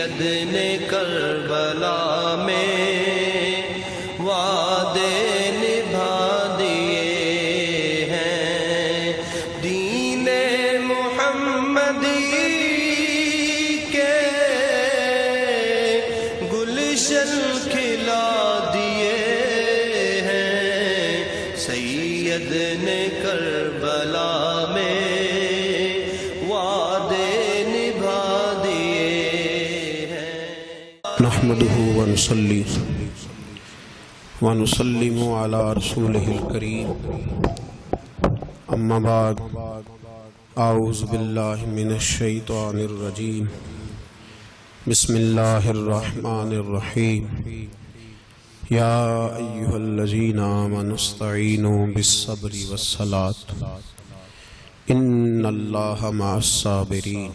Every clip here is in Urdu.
سید نے کربلا میں وعدے نبھا دیے ہیں، دین محمدی کے گلشن کھلا دیے ہیں، سید نے کربلا میں وعدے نبھا دیے ہیں۔ نحمده ونصلي ونسلم على رسوله الكريم، اما بعد، اعوذ باللہ من الشیطان الرجیم، بسم اللہ الرحمن الرحیم، یا ایہا الذین آمنوا استعینوا بالصبر والصلاة ان اللہ مع الصابرین،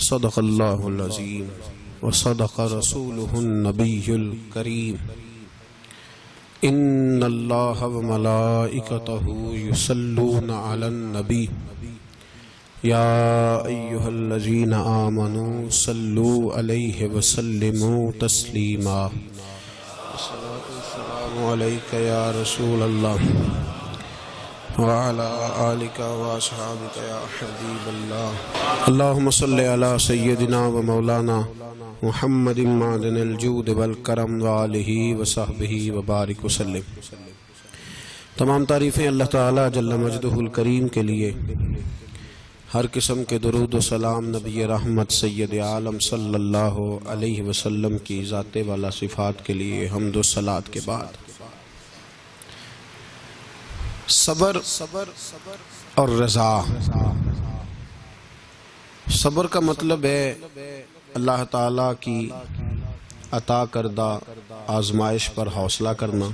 صدق اللہ العظیم وصدق رسولہ النبی الکریم، ان اللہ وملائکتہ یصلون علی النبی، یا ایہا الذین آمنوا صلوا علیہ وسلموا تسلیما۔ الصلاۃ والسلام علیک یا رسول اللہ وعلی آلک واصحابک یا حبیب اللہ، اللہم صلی علی سیدنا و مولانا محمد معدن الجود والکرم وآلہ وصحبہ وبارک وسلم۔ تمام تعریفیں اللہ تعالی جل مجدہ الکریم کے لیے، ہر قسم کے درود و سلام نبی رحمت سید عالم صلی اللہ علیہ وسلم کی ذات والا صفات کے لیے حمد و صلات کے بعد، صبر اور رضا۔ صبر کا مطلب ہے اللہ تعالیٰ کی عطا کردہ آزمائش پر حوصلہ کرنا،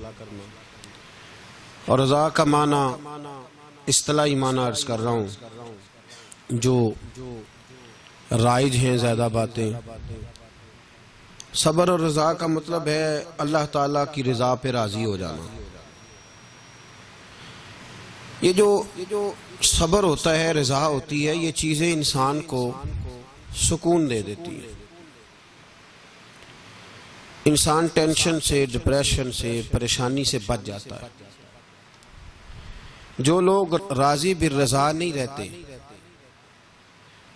اور رضا کا معنی اصطلاحی معنی عرض کر رہا ہوں جو رائج ہیں زیادہ باتیں۔ صبر اور رضا کا مطلب ہے اللہ تعالیٰ کی رضا پہ راضی ہو جانا۔ یہ جو صبر ہوتا ہے، رضا ہوتی ہے، یہ چیزیں انسان کو سکون دے دیتی ہیں۔ انسان ٹینشن سے، ڈپریشن سے، پریشانی سے بچ جاتا ہے۔ جو لوگ راضی بالرضا نہیں رہتے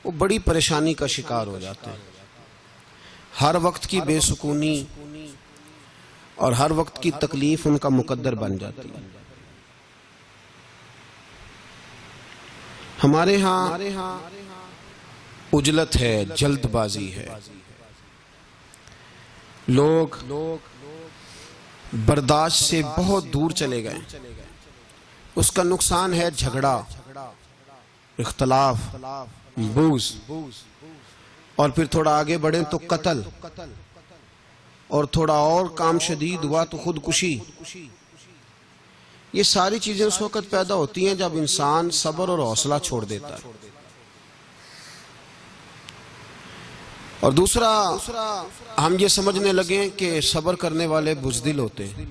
وہ بڑی پریشانی کا شکار ہو جاتے ہیں۔ ہر وقت کی بے سکونی اور ہر وقت کی تکلیف ان کا مقدر بن جاتی ہے۔ ہمارے ہاں عجلت ہے، جلد بازی ہے، لوگ برداشت سے بہت دور چلے گئے۔ اس کا نقصان ہے جھگڑا، اختلاف، بغض، اور پھر تھوڑا آگے بڑھیں تو قتل، اور تھوڑا اور کام شدید ہوا تو خودکشی۔ یہ ساری چیزیں اس وقت پیدا ہوتی ہیں جب انسان صبر اور حوصلہ چھوڑ دیتا ہے۔ اور دوسرا، ہم یہ سمجھنے لگیں کہ صبر کرنے والے بزدل ہوتے ہیں،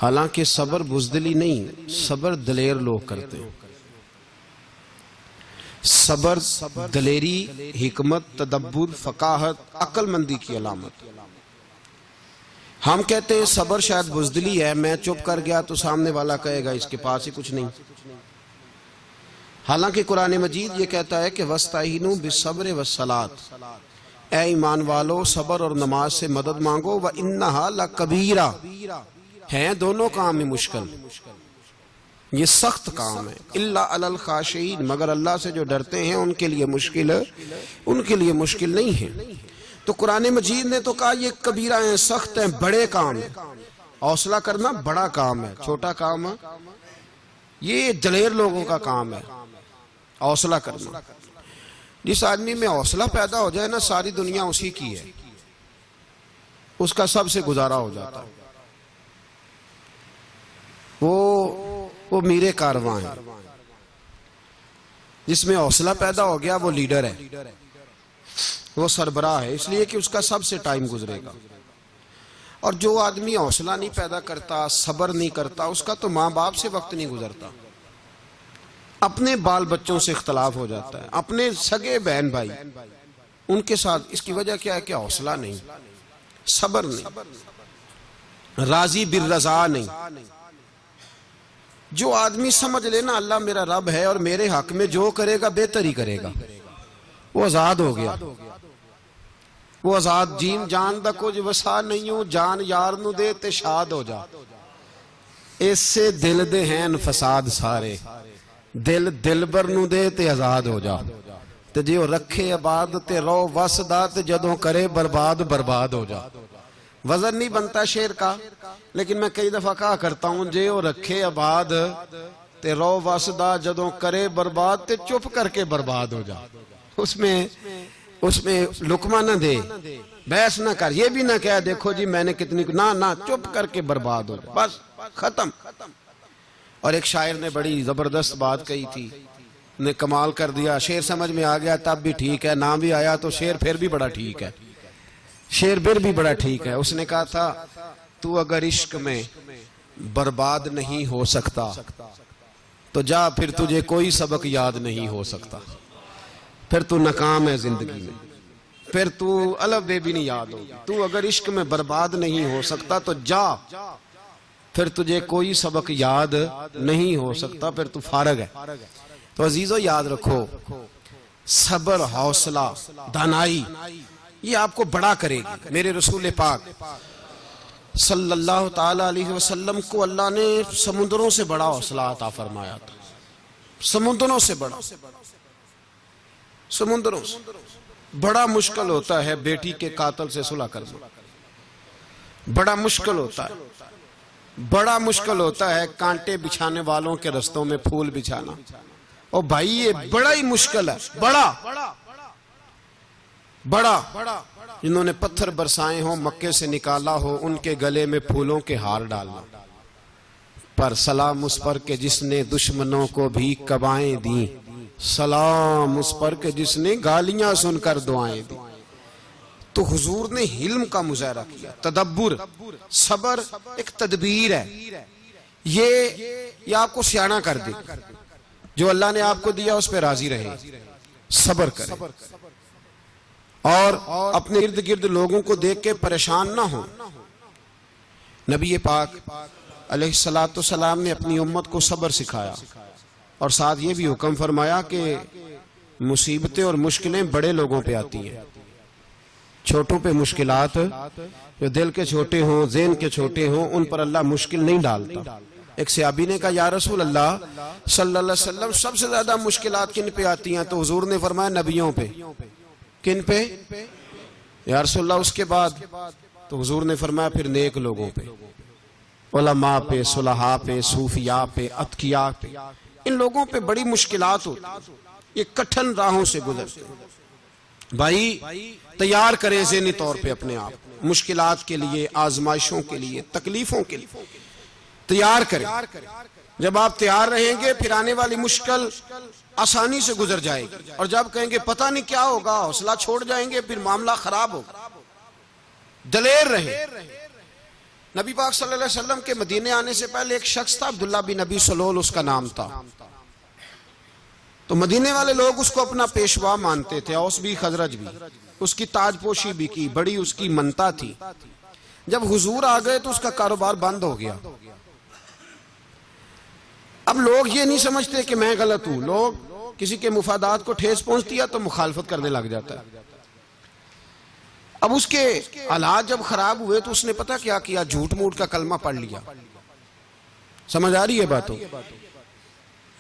حالانکہ صبر بزدلی نہیں، صبر دلیر لوگ کرتے ہیں۔ صبر دلیری، حکمت، تدبر، فقاہت، عقل مندی کی علامت۔ ہم کہتے ہیں صبر شاید بزدلی ہے، میں چپ کر گیا تو سامنے والا کہے گا اس کے پاس ہی کچھ نہیں۔ حالانکہ قرآن مجید یہ کہتا ہے کہ وَاسْتَعِینُوا بِالصَّبْرِ وَالصَّلَاةِ، اے ایمان والو صبر اور نماز سے مدد مانگو، وَإِنَّهَا لَكَبِیرَةٌ، ہیں دونوں کام میں مشکل، یہ سخت کام ہے، إِلَّا عَلَى الْخَاشِعِينَ، مگر اللہ سے جو ڈرتے ہیں ان کے لیے مشکل ہے، ان کے لیے مشکل نہیں ہے۔ تو قرآن مجید نے تو کہا یہ کبیرہ ہیں، سخت ہیں، بڑے کام ہیں۔ حوصلہ کرنا بڑا کام ہے، چھوٹا کام ہے، یہ دلیر لوگوں کا کام ہے حوصلہ کرنا۔ جس آدمی میں حوصلہ پیدا ہو جائے نا، ساری دنیا اسی کی ہے، اس کا سب سے گزارا ہو جاتا ہے۔ وہ میرے کارواں ہیں۔ جس میں حوصلہ پیدا ہو گیا وہ لیڈر ہے، وہ سربراہ ہے، اس لیے کہ اس کا سب سے ٹائم گزرے گا۔ اور جو آدمی حوصلہ نہیں پیدا کرتا، صبر نہیں کرتا، اس کا تو ماں باپ سے وقت نہیں گزرتا۔ اپنے بال بچوں سے اختلاف ہو جاتا ہے، اپنے سگے بہن بھائی ان کے ساتھ، اس کی وجہ کیا ہے کہ حوصلہ نہیں، صبر نہیں، راضی بالرضا نہیں۔ جو آدمی سمجھ لینا اللہ میرا رب ہے اور میرے حق میں جو کرے گا بہتر ہی کرے گا، وہ آزاد ہو گیا، وہ آزاد۔ جین جان دا کچھ وسا نہیں ہوں، جان یار نو دے تے شاد ہو جا، اس سے دل دے ہیں فساد سارے، دل دلبر نو دے تے آزاد ہو جا، تے جے وہ رکھے آباد تے رو وس دا، تے جدوں کرے برباد برباد ہو جا۔ وزن نہیں بنتا شعر کا، لیکن میں کئی دفعہ کہا کرتا ہوں، جے وہ رکھے آباد تے رو وس دا، جدوں کرے برباد تے چپ کر کے برباد ہو جا۔ اس میں لقمہ نہ دے، بحث نہ کر، یہ بھی نہ کہہ دیکھو جی میں نے کتنی، نہ چپ کر کے برباد ہو جا، بس ختم۔ اور ایک شاعر نے بڑی زبردست بات کہی تھی، نے کمال کر دیا، شعر سمجھ میں آ گیا تب بھی ٹھیک ہے، نہ بھی آیا تو شعر پھر بھی بڑا ٹھیک ہے، شعر پھر بھی بڑا ٹھیک ہے۔ اس نے کہا تھا تو اگر عشق میں برباد نہیں ہو سکتا تو جا، پھر تجھے کوئی سبق یاد نہیں ہو سکتا، پھر تو ناکام ہے زندگی میں، پھر تو الف بے بھی نہیں یاد ہوگی۔ تو اگر عشق میں برباد نہیں ہو سکتا تو جا، پھر تجھے کوئی سبق یاد نہیں ہو سکتا، پھر تو فارغ ہے۔ تو عزیزو یاد رکھو، صبر، حوصلہ، دانائی یہ آپ کو بڑا کرے گی۔ میرے رسول پاک صلی اللہ تعالی علیہ وسلم کو اللہ نے سمندروں سے بڑا حوصلہ عطا فرمایا تھا، سمندروں سے بڑا، سمندروں سے بڑا مشکل ہوتا ہے بیٹی کے قاتل سے صلح کرنا، بڑا مشکل ہوتا ہے، بڑا مشکل ہوتا ہے کانٹے بچھانے والوں کے رستوں میں پھول بچھانا، اور بھائی یہ بڑا ہی مشکل ہے، بڑا بڑا۔ جنہوں نے پتھر برسائے ہوں، مکے سے نکالا ہو، ان کے گلے میں پھولوں کے ہار ڈالنا، پر سلام اس پر کہ جس نے دشمنوں کو بھی قبائیں دیں، سلام اس پر کہ جس نے گالیاں سن کر دعائیں دیں۔ تو حضور نے حلم کا مظاہرہ کیا، تدبر، صبر ایک تدبیر ہے، یہ آپ کو سیاںہ کر دے، جو اللہ نے آپ کو دیا اس پہ راضی رہے، صبر کرے، اور اپنے ارد گرد لوگوں کو دیکھ کے پریشان نہ ہو۔ نبی پاک علیہ السلام نے اپنی امت کو صبر سکھایا، اور ساتھ یہ بھی حکم فرمایا کہ مصیبتیں اور مشکلیں بڑے لوگوں پہ آتی ہیں، چھوٹوں پہ مشکلات، جو دل کے چھوٹے ہوں، ذہن کے چھوٹے ہوں، ان پر اللہ مشکل نہیں ڈالتا۔ ایک صحابی نے کہا یا رسول اللہ صلی اللہ علیہ وسلم سب سے زیادہ مشکلات کن پہ آتی ہیں؟ تو حضور نے فرمایا نبیوں پہ۔ کن پہ یا رسول اللہ؟ اس کے بعد تو حضور نے فرمایا پھر نیک لوگوں پہ، علماء پہ، صلحاء پہ، صوفیاء پہ، اتقیاء پہ، ان لوگوں پہ بڑی مشکلات ہوتی ہیں، یہ کٹھن راہوں سے گزرتے ہیں۔ بھائی تیار کریں ذہنی طور پہ اپنے آپ، مشکلات کے لیے، آزمائشوں کے لیے، تکلیفوں کے لیے تیار کریں۔ جب آپ تیار رہیں گے پھر آنے والی مشکل آسانی سے گزر جائے گی، اور جب کہیں گے پتہ نہیں کیا ہوگا، حوصلہ چھوڑ جائیں گے، پھر معاملہ خراب ہوگا۔ دلیر رہیں۔ نبی پاک صلی اللہ علیہ وسلم کے مدینے آنے سے پہلے ایک شخص تھا، عبداللہ بن ابی سلول اس کا نام تھا، تو مدینے والے لوگ اس کو اپنا پیشوا مانتے تھے، اوس بھی خزرج بھی، اس کی تاج پوشی بھی کی، بڑی اس کی منتا تھی۔ جب حضور آ گئے تو اس کا کاروبار بند ہو گیا۔ اب لوگ یہ نہیں سمجھتے کہ میں غلط ہوں، لوگ کسی کے مفادات کو ٹھیس پہنچتی ہے تو مخالفت کرنے لگ جاتا ہے۔ اب اس کے حالات جب خراب ہوئے تو اس نے پتہ کیا کیا، جھوٹ موٹ کا کلمہ پڑھ لیا۔ سمجھ آ رہی ہے باتوں؟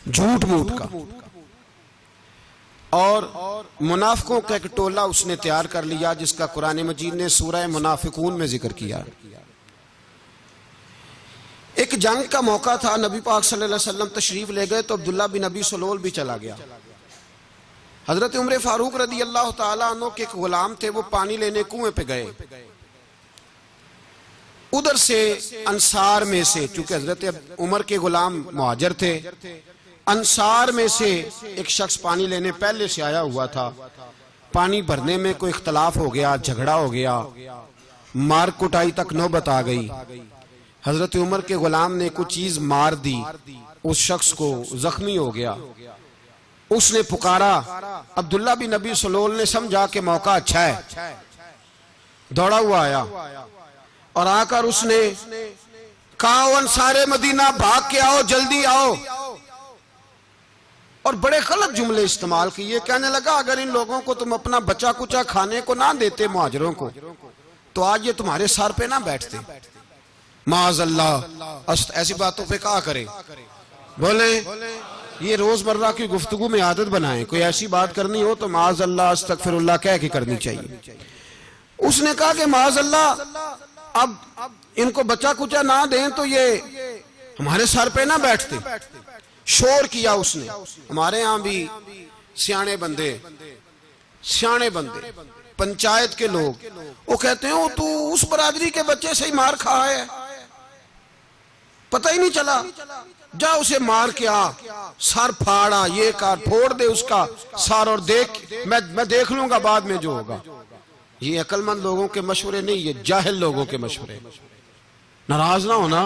جھوٹ موٹ کا، اور منافقوں کا ایک ٹولہ اس نے تیار کر لیا، جس کا قرآن مجید نے سورہ منافقون میں ذکر کیا۔ ایک جنگ کا موقع تھا، نبی پاک صلی اللہ علیہ وسلم تشریف لے گئے تو عبداللہ بن ابی سلول بھی چلا گیا۔ حضرت عمر فاروق رضی اللہ تعالیٰ عنہ کے ایک غلام تھے، وہ پانی لینے کنویں پہ گئے، ادھر سے انصار میں سے، چونکہ حضرت عمر کے غلام مہاجر تھے، انصار میں سے ایک شخص پانی لینے پہلے سے آیا ہوا تھا، پانی بھرنے میں کوئی اختلاف ہو گیا، جھگڑا ہو گیا، مار کٹائی تک نوبت آ گئی۔ حضرت عمر کے غلام نے کچھ چیز مار دی، اس شخص کو زخمی ہو گیا، اس نے پکارا، عبداللہ بن نبی سلول نے سمجھا کہ موقع اچھا ہے، دوڑا ہوا آیا اور آ کر اس نے کہا انصار مدینہ بھاگ کے آؤ، جلدی آؤ، اور بڑے غلط جملے استعمال کیے. کہنے لگا اگر ان لوگوں کو تم اپنا بچا کچا کھانے کو نہ دیتے مہاجروں کو تو آج یہ تمہارے سر پہ نہ بیٹھتے. معاذ اللہ، ایسی باتوں پہ کہا کرے. بولے یہ روزمرہ کی گفتگو میں عادت بنائیں، کوئی ایسی بات کرنی ہو تو معاذ اللہ استغفر اللہ کہہ کے کرنی چاہیے. اس نے کہا کہ معاذ اللہ اب ان کو بچا کچا نہ دیں تو یہ ہمارے سر پہ نہ بیٹھتے. شور کیا اس نے. ہمارے ہاں بھی سیانے بندے پنچایت کے لوگ وہ کہتے ہیں تو اس برادری کے بچے سے ہی مار کھا ہے، پتہ ہی نہیں چلا، جا اسے مار کے آ، سر پھاڑا، یہ کار پھوڑ دے اس کا سر اور دیکھ میں دیکھ لوں گا بعد میں جو ہوگا. یہ عقل مند لوگوں کے مشورے نہیں، یہ جاہل لوگوں کے مشورے. ناراض نہ ہونا،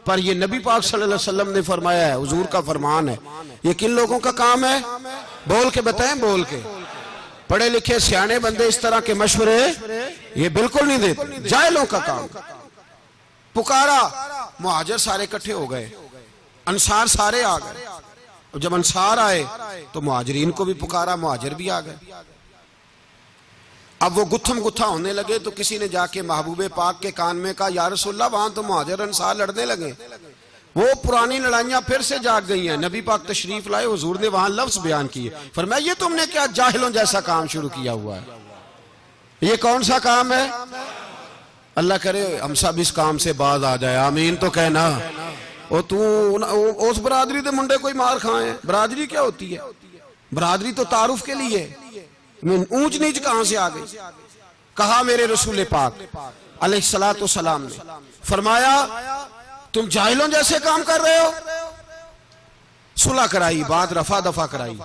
پر یہ نبی پاک صلی اللہ علیہ وسلم نے فرمایا ہے، حضور کا فرمان ہے. یہ کن لوگوں کا کام ہے؟ بول کے بتائیں، بول کے. پڑھے لکھے سیانے بندے اس طرح کے مشورے یہ بالکل نہیں دیتے، جاہلوں کا کام. پکارا، مہاجر سارے اکٹھے ہو گئے، انصار سارے آ گئے. جب انصار آئے تو مہاجرین کو بھی پکارا، مہاجر بھی آ گئے. اب وہ گتھم گتھا ہونے لگے تو کسی نے جا کے محبوب پاک کے کان میں کہا یا رسول اللہ وہاں تو مہاجر انصار لڑنے لگے. وہ پرانی لڑائیاں پھر سے جاگ گئی ہیں. نبی پاک تشریف لائے، حضور نے وہاں لفظ بیان کیے، فرمایا یہ تم نے کیا جاہلوں جیسا کام شروع کیا ہوا ہے؟ یہ کون سا کام ہے؟ اللہ کرے ہم سب اس کام سے باز آ جائے، آمین تو کہنا. اور تو اس برادری دے منڈے کوئی مار کھائیں. برادری کیا ہوتی ہے؟ برادری تو تعارف کے لیے. اونچ نیچ کہاں سے آ گئی؟ کہا میرے رسول پاک علیہ السلام نے فرمایا تم جاہلوں جیسے کام کر رہے ہو. صلح کرائی، بات رفع دفع کرائی،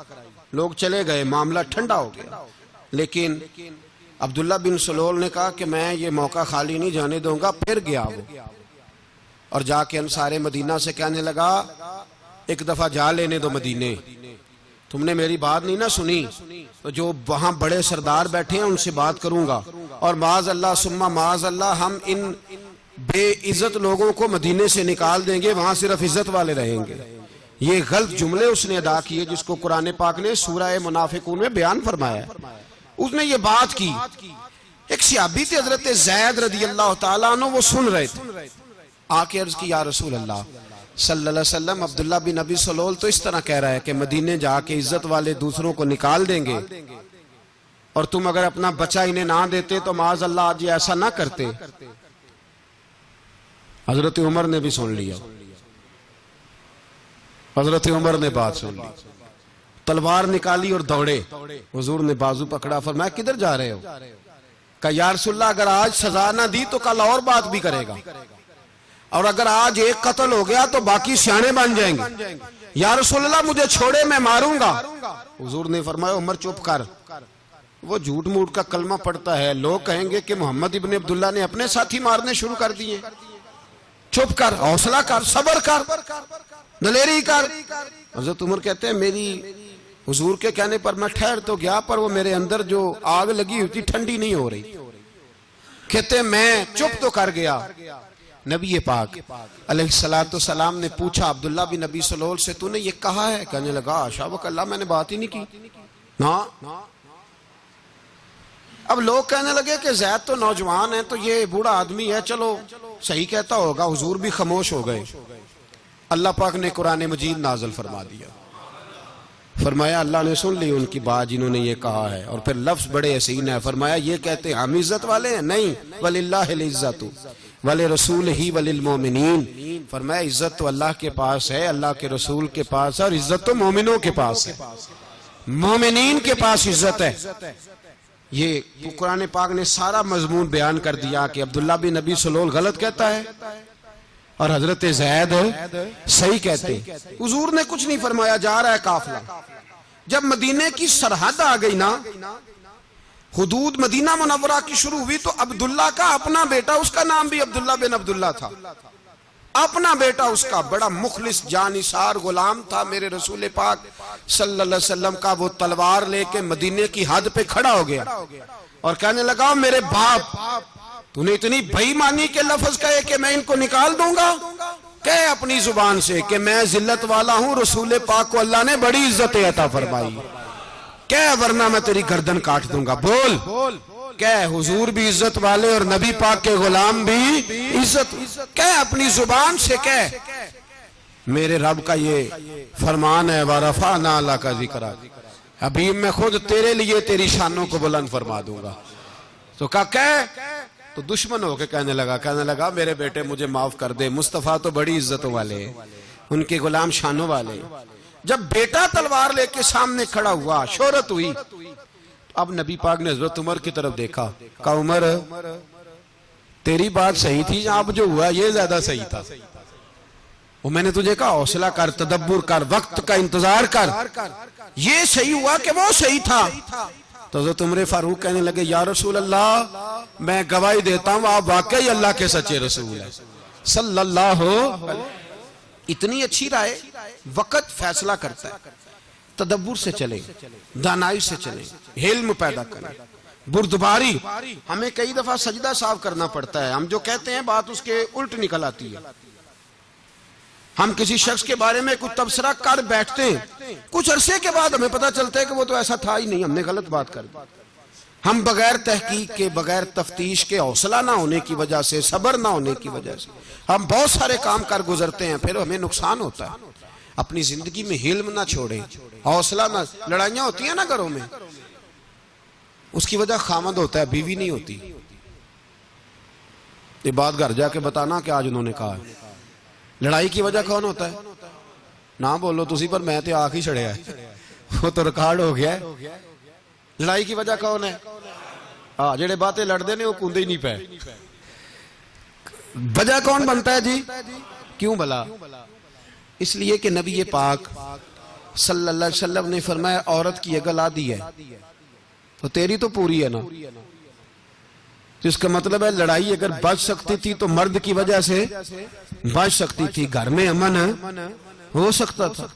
لوگ چلے گئے، معاملہ ٹھنڈا ہو گیا. لیکن عبداللہ بن سلول نے کہا کہ میں یہ موقع خالی نہیں جانے دوں گا. پھر گیا وہ اور جا کے انصار مدینہ سے کہنے لگا ایک دفعہ جا لینے دو مدینے، تم نے میری بات نہیں نہ سنی تو جو وہاں بڑے سردار بیٹھے ہیں ان سے بات کروں گا، اور معاذ اللہ ثم معاذ اللہ ہم ان بے عزت لوگوں کو مدینے سے نکال دیں گے، وہاں صرف عزت والے رہیں گے. یہ غلط جملے اس نے ادا کیے جس کو قرآن پاک نے سورہ منافقون میں بیان فرمایا ہے. اس نے یہ بات کی. ایک صحابی تھے حضرت زید رضی اللہ تعالیٰ عنہ، وہ سن رہے تھے. آ کے عرض کی یا رسول اللہ صلی اللہ علیہ وسلم عبداللہ بن نبی سلول تو اس طرح کہہ رہا ہے کہ مدینے جا کے عزت والے دوسروں کو نکال دیں گے، اور تم اگر اپنا بچہ انہیں نہ دیتے تو معاذ اللہ آج یہ ایسا نہ کرتے. حضرت عمر نے بھی سن لیا، حضرت عمر نے بات سن لی، تلوار نکالی اور دوڑے. حضور نے بازو پکڑا، فرمایا کدھر جا رہے ہو؟ کہا یا رسول اللہ اگر آج سزا نہ دی تو کل اور بات بھی کرے گا، اور اگر آج ایک قتل ہو گیا تو باقی سیانے بن جائیں گے. یا رسول اللہ مجھے چھوڑے میں ماروں گا. حضور نے فرمایا عمر چپ کر، وہ جھوٹ موٹ کا کلمہ پڑھتا ہے، لوگ کہیں گے کہ محمد ابن عبداللہ نے اپنے ساتھی مارنے شروع کر دیے. چپ کر، حوصلہ کر، صبر کر، دلیری کر. حضرت عمر کہتے ہیں میری حضور کے کہنے پر میں ٹھہر تو گیا، پر وہ میرے اندر جو آگ لگی ہوئی تھی ٹھنڈی نہیں ہو رہی. کہتے ہیں میں چپ تو کر گیا. نبی پاک علیہ السلام نے پوچھا عبداللہ بن نبی سلول سے تو نے یہ کہا ہے؟ کہنے لگا آشا وک اللہ میں نے بات ہی نہیں کی. نا اب لوگ کہنے لگے کہ زید تو نوجوان ہے تو یہ بوڑھا آدمی ہے، چلو صحیح کہتا ہوگا. حضور بھی خاموش ہو گئے. اللہ پاک نے قرآن مجید نازل فرما دیا، فرمایا اللہ نے سن لی ان کی بات جنہوں نے یہ کہا ہے. اور پھر لفظ بڑے حسین ہے، فرمایا یہ کہتے ہم عزت والے ہیں؟ نہیں، وَلِلَّهِ الْعِزَّةُ وَلِرَسُولِهِ وَلِلْمُؤْمِنِينَ. فرمایا عزت تو اللہ کے پاس ہے، اللہ کے رسول کے پاس ہے، اور عزت تو مومنوں کے پاس ہے، مومنین کے پاس عزت ہے. یہ قرآن پاک نے سارا مضمون بیان کر دیا کہ عبداللہ بن نبی سلول غلط کہتا ہے اور حضرت زید صحیح کہتے. حضور نے کچھ نہیں فرمایا، جا رہا ہے قافلہ. جب مدینے کی سرحد آ گئی نا، حدود مدینہ منورہ کی شروع ہوئی تو عبداللہ کا اپنا بیٹا، اس کا نام بھی عبداللہ بن عبداللہ تھا، اپنا بیٹا اس کا بڑا مخلص جانثار غلام تھا میرے رسول پاک صلی اللہ علیہ وسلم کا، وہ تلوار لے کے مدینے کی حد پہ کھڑا ہو گیا اور کہنے لگا میرے باپ تو نے اتنی بے ایمانی کے لفظ کہے کہ میں ان کو نکال دوں گا، کہے اپنی زبان سے کہ میں ذلت والا ہوں، رسول پاک کو اللہ نے بڑی عزت عطا فرمائی، کہے ورنہ میں تیری گردن کاٹ دوں گا، بول کہے حضور بھی عزت والے اور نبی پاک کے غلام بھی عزت، کہے اپنی زبان سے کہے میرے رب کا یہ فرمان ہے وَرَفَعْنَا لَكَ ذِكْرَكَ، حبیب میں خود تیرے لیے تیری شانوں کو بلند فرما دوں گا۔ تو کہے تو دشمن ہو کے کہنے لگا میرے بیٹے مجھے معاف کر دے، مصطفیٰ تو بڑی عزتوں والے ہیں، ان کے غلام شانوں والے۔ جب بیٹا تلوار لے کے سامنے کھڑا ہوا، شہرت ہوئی، اب نبی پاک نے حضرت عمر کی طرف دیکھا، کہا عمر تیری بات صحیح تھی، اب جو ہوا یہ زیادہ صحیح تھا، وہ میں نے تجھے کہا حوصلہ کر، تدبر کر، وقت کا انتظار کر، یہ صحیح ہوا کہ وہ صحیح تھا۔ تو حضرت عمر فاروق کہنے لگے یا رسول اللہ میں گواہی دیتا ہوں آپ واقعی اللہ کے سچے رسول ہیں صلی اللہ علیہ۔ اتنی اچھی رائے، وقت فیصلہ کرتا ہے، تدبر سے چلیں، دانائی سے چلیں، علم پیدا کریں، بردباری۔ ہمیں کئی دفعہ سجدہ صاف کرنا پڑتا ہے، ہم جو کہتے ہیں بات اس کے الٹ نکل آتی ہے۔ ہم کسی شخص کے بارے میں کچھ تبصرہ کر بیٹھتے ہیں، کچھ عرصے کے بعد ہمیں پتہ چلتا ہے کہ وہ تو ایسا تھا ہی نہیں، ہم نے غلط بات کر دی۔ ہم بغیر تحقیق کے، بغیر تفتیش کے، حوصلہ نہ ہونے کی وجہ سے، صبر نہ ہونے کی وجہ سے ہم بہت سارے کام کر گزرتے ہیں، پھر ہمیں نقصان ہوتا ہے۔ اپنی زندگی میں علم نہ چھوڑیں، حوصلہ نہ، لڑائیاں ہوتی ہیں نا گھروں میں، اس کی وجہ خامد ہوتا ہے، بیوی نہیں ہوتی۔ یہ بات گھر جا کے بتانا کہ آج انہوں نے کہا ہے۔ لڑائی کی وجہ کون ہوتا ہے؟ نہ بولو تسی پر میں تے آنکھ ہی چھڑیا ہے، وہ تو ریکارڈ ہو گیا ہے۔ لڑائی کی وجہ کون ہے؟ جڑے باتیں لڑ دے نے وہ کندے ہی نہیں پے۔ وجہ کون بنتا ہے جی؟ کیوں بلا؟ اس لیے کہ نبی پاک صلی اللہ علیہ وسلم نے فرمایا عورت کی اگل آدھی ہے تو تیری تو پوری ہے نا، جس کا مطلب ہے لڑائی اگر بچ سکتی تھی تو مرد کی وجہ سے بچ سکتی تھی، گھر میں امن ہو سکتا تھا۔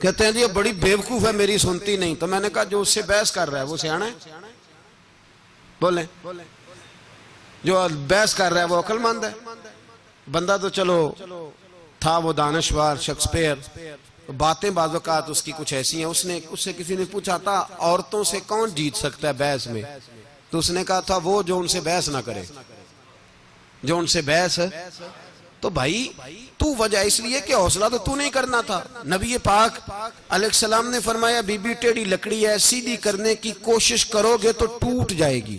کہتے ہیں جی یہ بڑی بیوقوف ہے، میری سنتی نہیں۔ تو میں نے کہا جو اس سے بحث کر رہا ہے وہ سیانا ہے؟ بولیں، جو بحث کر رہا ہے وہ عقل مند ہے؟ بندہ تو چلو تھا وہ دانشور، شیکسپیئر، باتیں بعض اوقات اس کی کچھ ایسی ہیں۔ اس سے کسی نے پوچھا تھا عورتوں سے کون جیت سکتا ہے بحث میں، تو اس نے کہا تھا وہ جو ان سے بحث نہ کرے، جو ان سے بحث۔ تو بھائی تو وجہ اس لیے کہ حوصلہ تو نہیں کرنا تھا۔ نبی پاک علیہ السلام نے فرمایا بی بی ٹیڑھی لکڑی ہے، سیدھی کرنے کی کوشش کرو گے تو ٹوٹ جائے گی،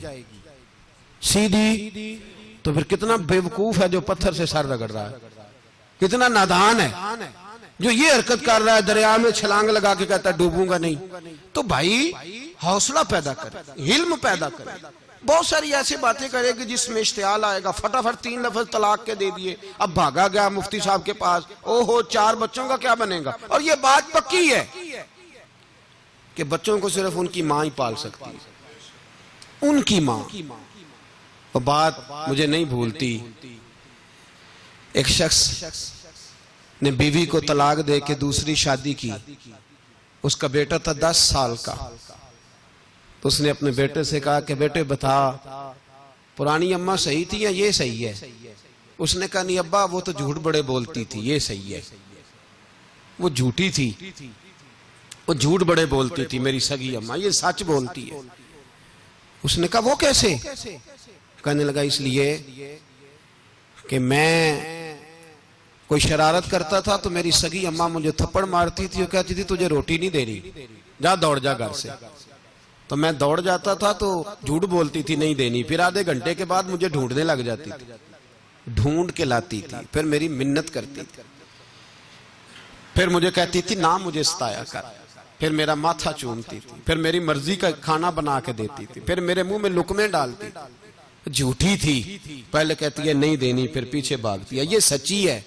سیدھی۔ تو پھر کتنا بیوقوف ہے جو پتھر سے سر رگڑ رہا ہے، کتنا نادان ہے جو یہ حرکت کر رہا ہے، دریا میں چھلانگ لگا کے کہتا ہے ڈوبوں گا نہیں۔ تو بھائی حوصلہ پیدا کرے، علم پیدا کرے۔ بہت ساری ایسی باتیں کرے کہ جس میں اشتعال آئے گا، فٹافٹ 3 لفظ طلاق کے دے دیے، اب بھاگا گیا مفتی صاحب کے پاس، او ہو 4 بچوں کا کیا بنے گا؟ اور یہ بات پکی ہے کہ بچوں کو صرف ان کی ماں ہی پال سکتی ہے، ان کی ماں۔ وہ بات مجھے نہیں بھولتی، ایک شخص نے بیوی کو طلاق دے کے دوسری شادی کی، اس کا بیٹا تھا 10 سال کا۔ تو اس نے اپنے بیٹے سے کہا کہ بیٹے بتا پرانی اماں صحیح تھی یا یہ صحیح ہے؟ اس نے کہا نہیں ابا وہ تو جھوٹ بڑے بولتی تھی، یہ صحیح ہے۔ وہ جھوٹی تھی، وہ جھوٹ بڑے بولتی تھی میری سگی اماں، یہ سچ بولتی ہے۔ اس نے کہا وہ کیسے؟ کہنے لگا اس لیے کہ میں کوئی شرارت کرتا تھا تو میری سگی اماں مجھے تھپڑ مارتی تھی، وہ کہتی تھی تجھے روٹی نہیں دے رہی، جا دوڑ جا گھر سے۔ تو میں دوڑ جاتا تھا تو جھوٹ بولتی تھی نہیں دینی، پھر آدھے گھنٹے کے بعد مجھے ڈھونڈنے لگ جاتی تھی، ڈھونڈ کے لاتی تھی، پھر میری منت کرتی تھی، پھر مجھے کہتی تھی نہ مجھے ستایا کر، پھر میرا ماتھا چومتی تھی، پھر میری مرضی کا کھانا بنا کے دیتی تھی، پھر میرے منہ میں لقمے ڈالتی تھی۔ جھوٹی تھی، پہلے کہتی ہے نہیں دینی، پھر پیچھے بھاگتی ہے۔ یہ سچی ہے،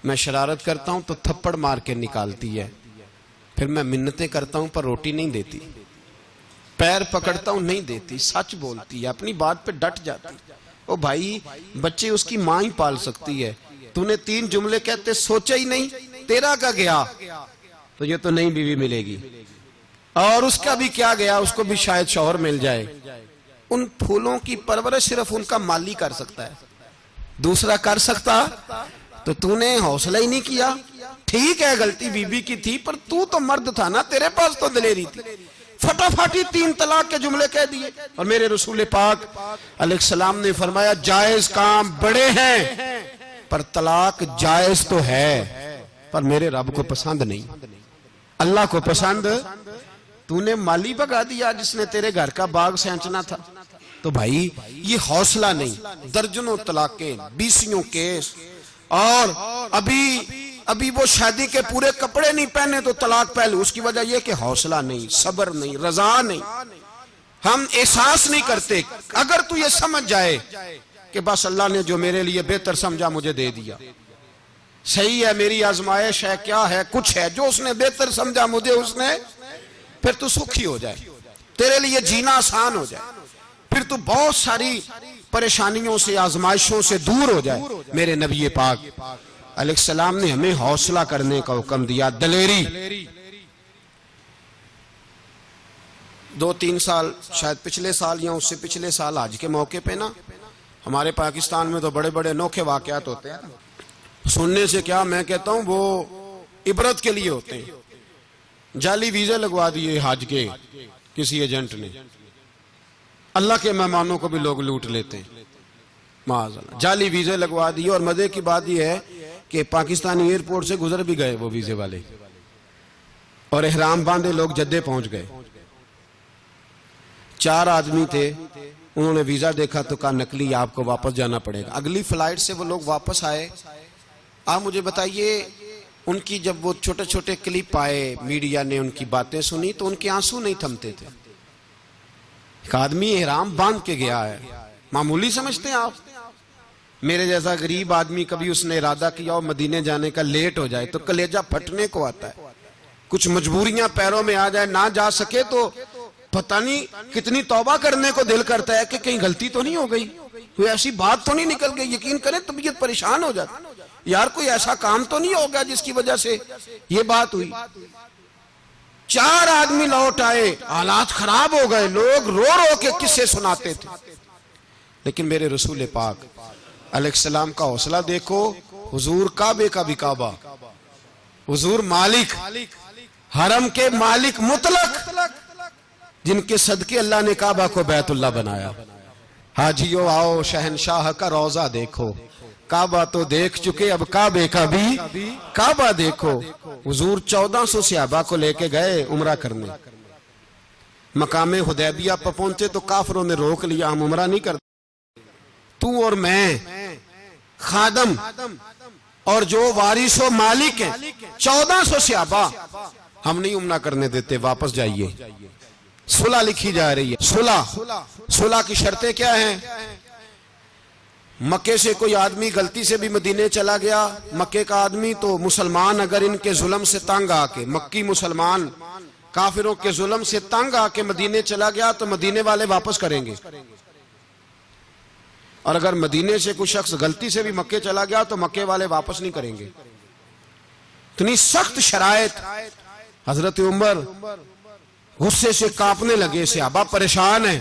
میں شرارت کرتا ہوں تو تھپڑ مار کے نکالتی ہے، پھر میں منتیں کرتا ہوں پر روٹی نہیں دیتی، پیر پکڑتا ہوں نہیں دیتی، سچ بولتی ہے، اپنی بات پہ ڈٹ جاتی۔ او بھائی بچے اس کی ماں ہی پال سکتی ہے، تو نے 3 جملے کہتے سوچا ہی نہیں، تیرا کا گیا تو یہ تو نئی بیوی ملے گی، اور اس کا بھی کیا گیا، اس کو بھی شاید شوہر مل جائے۔ ان پھولوں کی پرورش صرف ان کا مالی کر سکتا ہے، دوسرا کر سکتا؟ تو نے حوصلہ ہی نہیں کیا۔ ٹھیک ہے غلطی بی بی کی تھی، پر تو مرد تھا نا، تیرے پاس تو دلیری تھی، فٹافٹی 3 طلاق کے جملے کہہ دیے۔ اور میرے رسول پاک علیہ السلام نے فرمایا جائز کام بڑے ہیں، پر طلاق جائز تو ہے، پر میرے رب کو پسند نہیں، اللہ کو پسند۔ تو نے مالی بگا دیا جس نے تیرے گھر کا باغ سینچنا تھا۔ تو بھائی یہ حوصلہ نہیں، درجنوں طلاقیں، 20 کیس، اور ابھی وہ شادی کے پورے کپڑے نہیں پہنے تو طلاق پہلے۔ اس کی وجہ یہ کہ حوصلہ نہیں، صبر نہیں، رضا نہیں، ہم احساس نہیں کرتے۔ اگر تو یہ سمجھ جائے کہ بس اللہ نے جو میرے لیے بہتر سمجھا مجھے دے دیا، صحیح ہے، میری آزمائش ہے، کیا ہے، کچھ ہے جو اس نے بہتر سمجھا مجھے، اس نے، پھر تو سکھی ہو جائے، تیرے لیے جینا آسان ہو جائے، پھر تو بہت ساری پریشانیوں سے، آزمائشوں سے دور ہو جائے۔ میرے نبی پاک علیہ السلام نے ہمیں حوصلہ کرنے کا حکم دیا، دلیری۔ 2-3 سال شاید پچھلے سال یا اس سے پچھلے سال حج کے موقع پہ نا، ہمارے پاکستان میں تو بڑے بڑے انوکھے واقعات ہوتے ہیں، سننے سے کیا، میں کہتا ہوں وہ عبرت کے لیے ہوتے ہیں۔ جعلی ویزے لگوا دیے حج کے کسی ایجنٹ نے، اللہ کے مہمانوں کو بھی لوگ لوٹ لیتے ہیں، معاذ اللہ، جعلی ویزے لگوا دیے۔ اور مزے کی بات یہ ہے کہ پاکستانی ایئرپورٹ سے گزر بھی گئے وہ ویزے والے، اور احرام باندھے لوگ جدے پہنچ گئے۔ 4 آدمی تھے، انہوں نے ویزا دیکھا تو کہا نقلی، آپ کو واپس جانا پڑے گا۔ اگلی فلائٹ سے وہ لوگ واپس آئے۔ آپ مجھے بتائیے، ان کی جب وہ چھوٹے چھوٹے کلپ آئے، میڈیا نے ان کی باتیں سنی تو ان کے آنسو نہیں تھمتے تھے۔ ایک آدمی احرام باندھ کے گیا ہے، معمولی سمجھتے ہیں آپ؟ میرے جیسا غریب آدمی کبھی اس نے ارادہ کیا اور مدینے جانے کا لیٹ ہو جائے تو کلیجہ پھٹنے کو آتا ہے، کچھ مجبوریاں پیروں میں آ جائے، نہ جا سکے تو پتہ نہیں کتنی توبہ کرنے کو دل کرتا ہے کہ کہیں غلطی تو نہیں ہو گئی، کوئی ایسی بات تو نہیں نکل گئی۔ یقین کریں طبیعت پریشان ہو جاتی، یار کوئی ایسا کام تو نہیں ہوگا جس کی وجہ سے یہ بات ہوئی۔ 4 آدمی لوٹ آئے، حالات خراب ہو گئے، لوگ رو رو کے قصے سناتے تھے، لیکن میرے رسول پاک علیہ السلام کا حوصلہ دیکھو۔ حضور کعبے کا بھی کعبہ، حضور مالک، حرم کے مالک مطلق، جن کے صدقے اللہ نے کعبہ کو بیت اللہ بنایا۔ حاجیو آؤ شہنشاہ کا روضہ دیکھو، کعبہ تو دیکھ چکے، اب کعبے کا بھی کعبہ دیکھو۔ حضور 1400 صحابہ کو لے کے گئے عمرہ کرنے، مقام حدیبیہ پر پہنچے تو کافروں نے روک لیا، ہم عمرہ نہیں کرتے، تو اور میں خادم اور جو وارث و مالک ہیں 1400 صحابہ، ہم نہیں عمرہ کرنے دیتے، واپس جائیے۔ صلح لکھی جا رہی ہے، صلح کی شرطیں کیا ہیں؟ مکے سے کوئی آدمی غلطی سے بھی مدینے چلا گیا، مکے کا آدمی تو مسلمان اگر ان کے ظلم سے تنگ آ کے، مکی مسلمان کافروں کے ظلم سے تنگ آ کے مدینے چلا گیا تو مدینے والے واپس کریں گے، اور اگر مدینے سے کوئی شخص غلطی سے بھی مکے چلا گیا تو مکے والے واپس نہیں کریں گے۔ اتنی سخت شرائط، حضرت عمر غصے سے کانپنے لگے، صحابہ پریشان ہیں،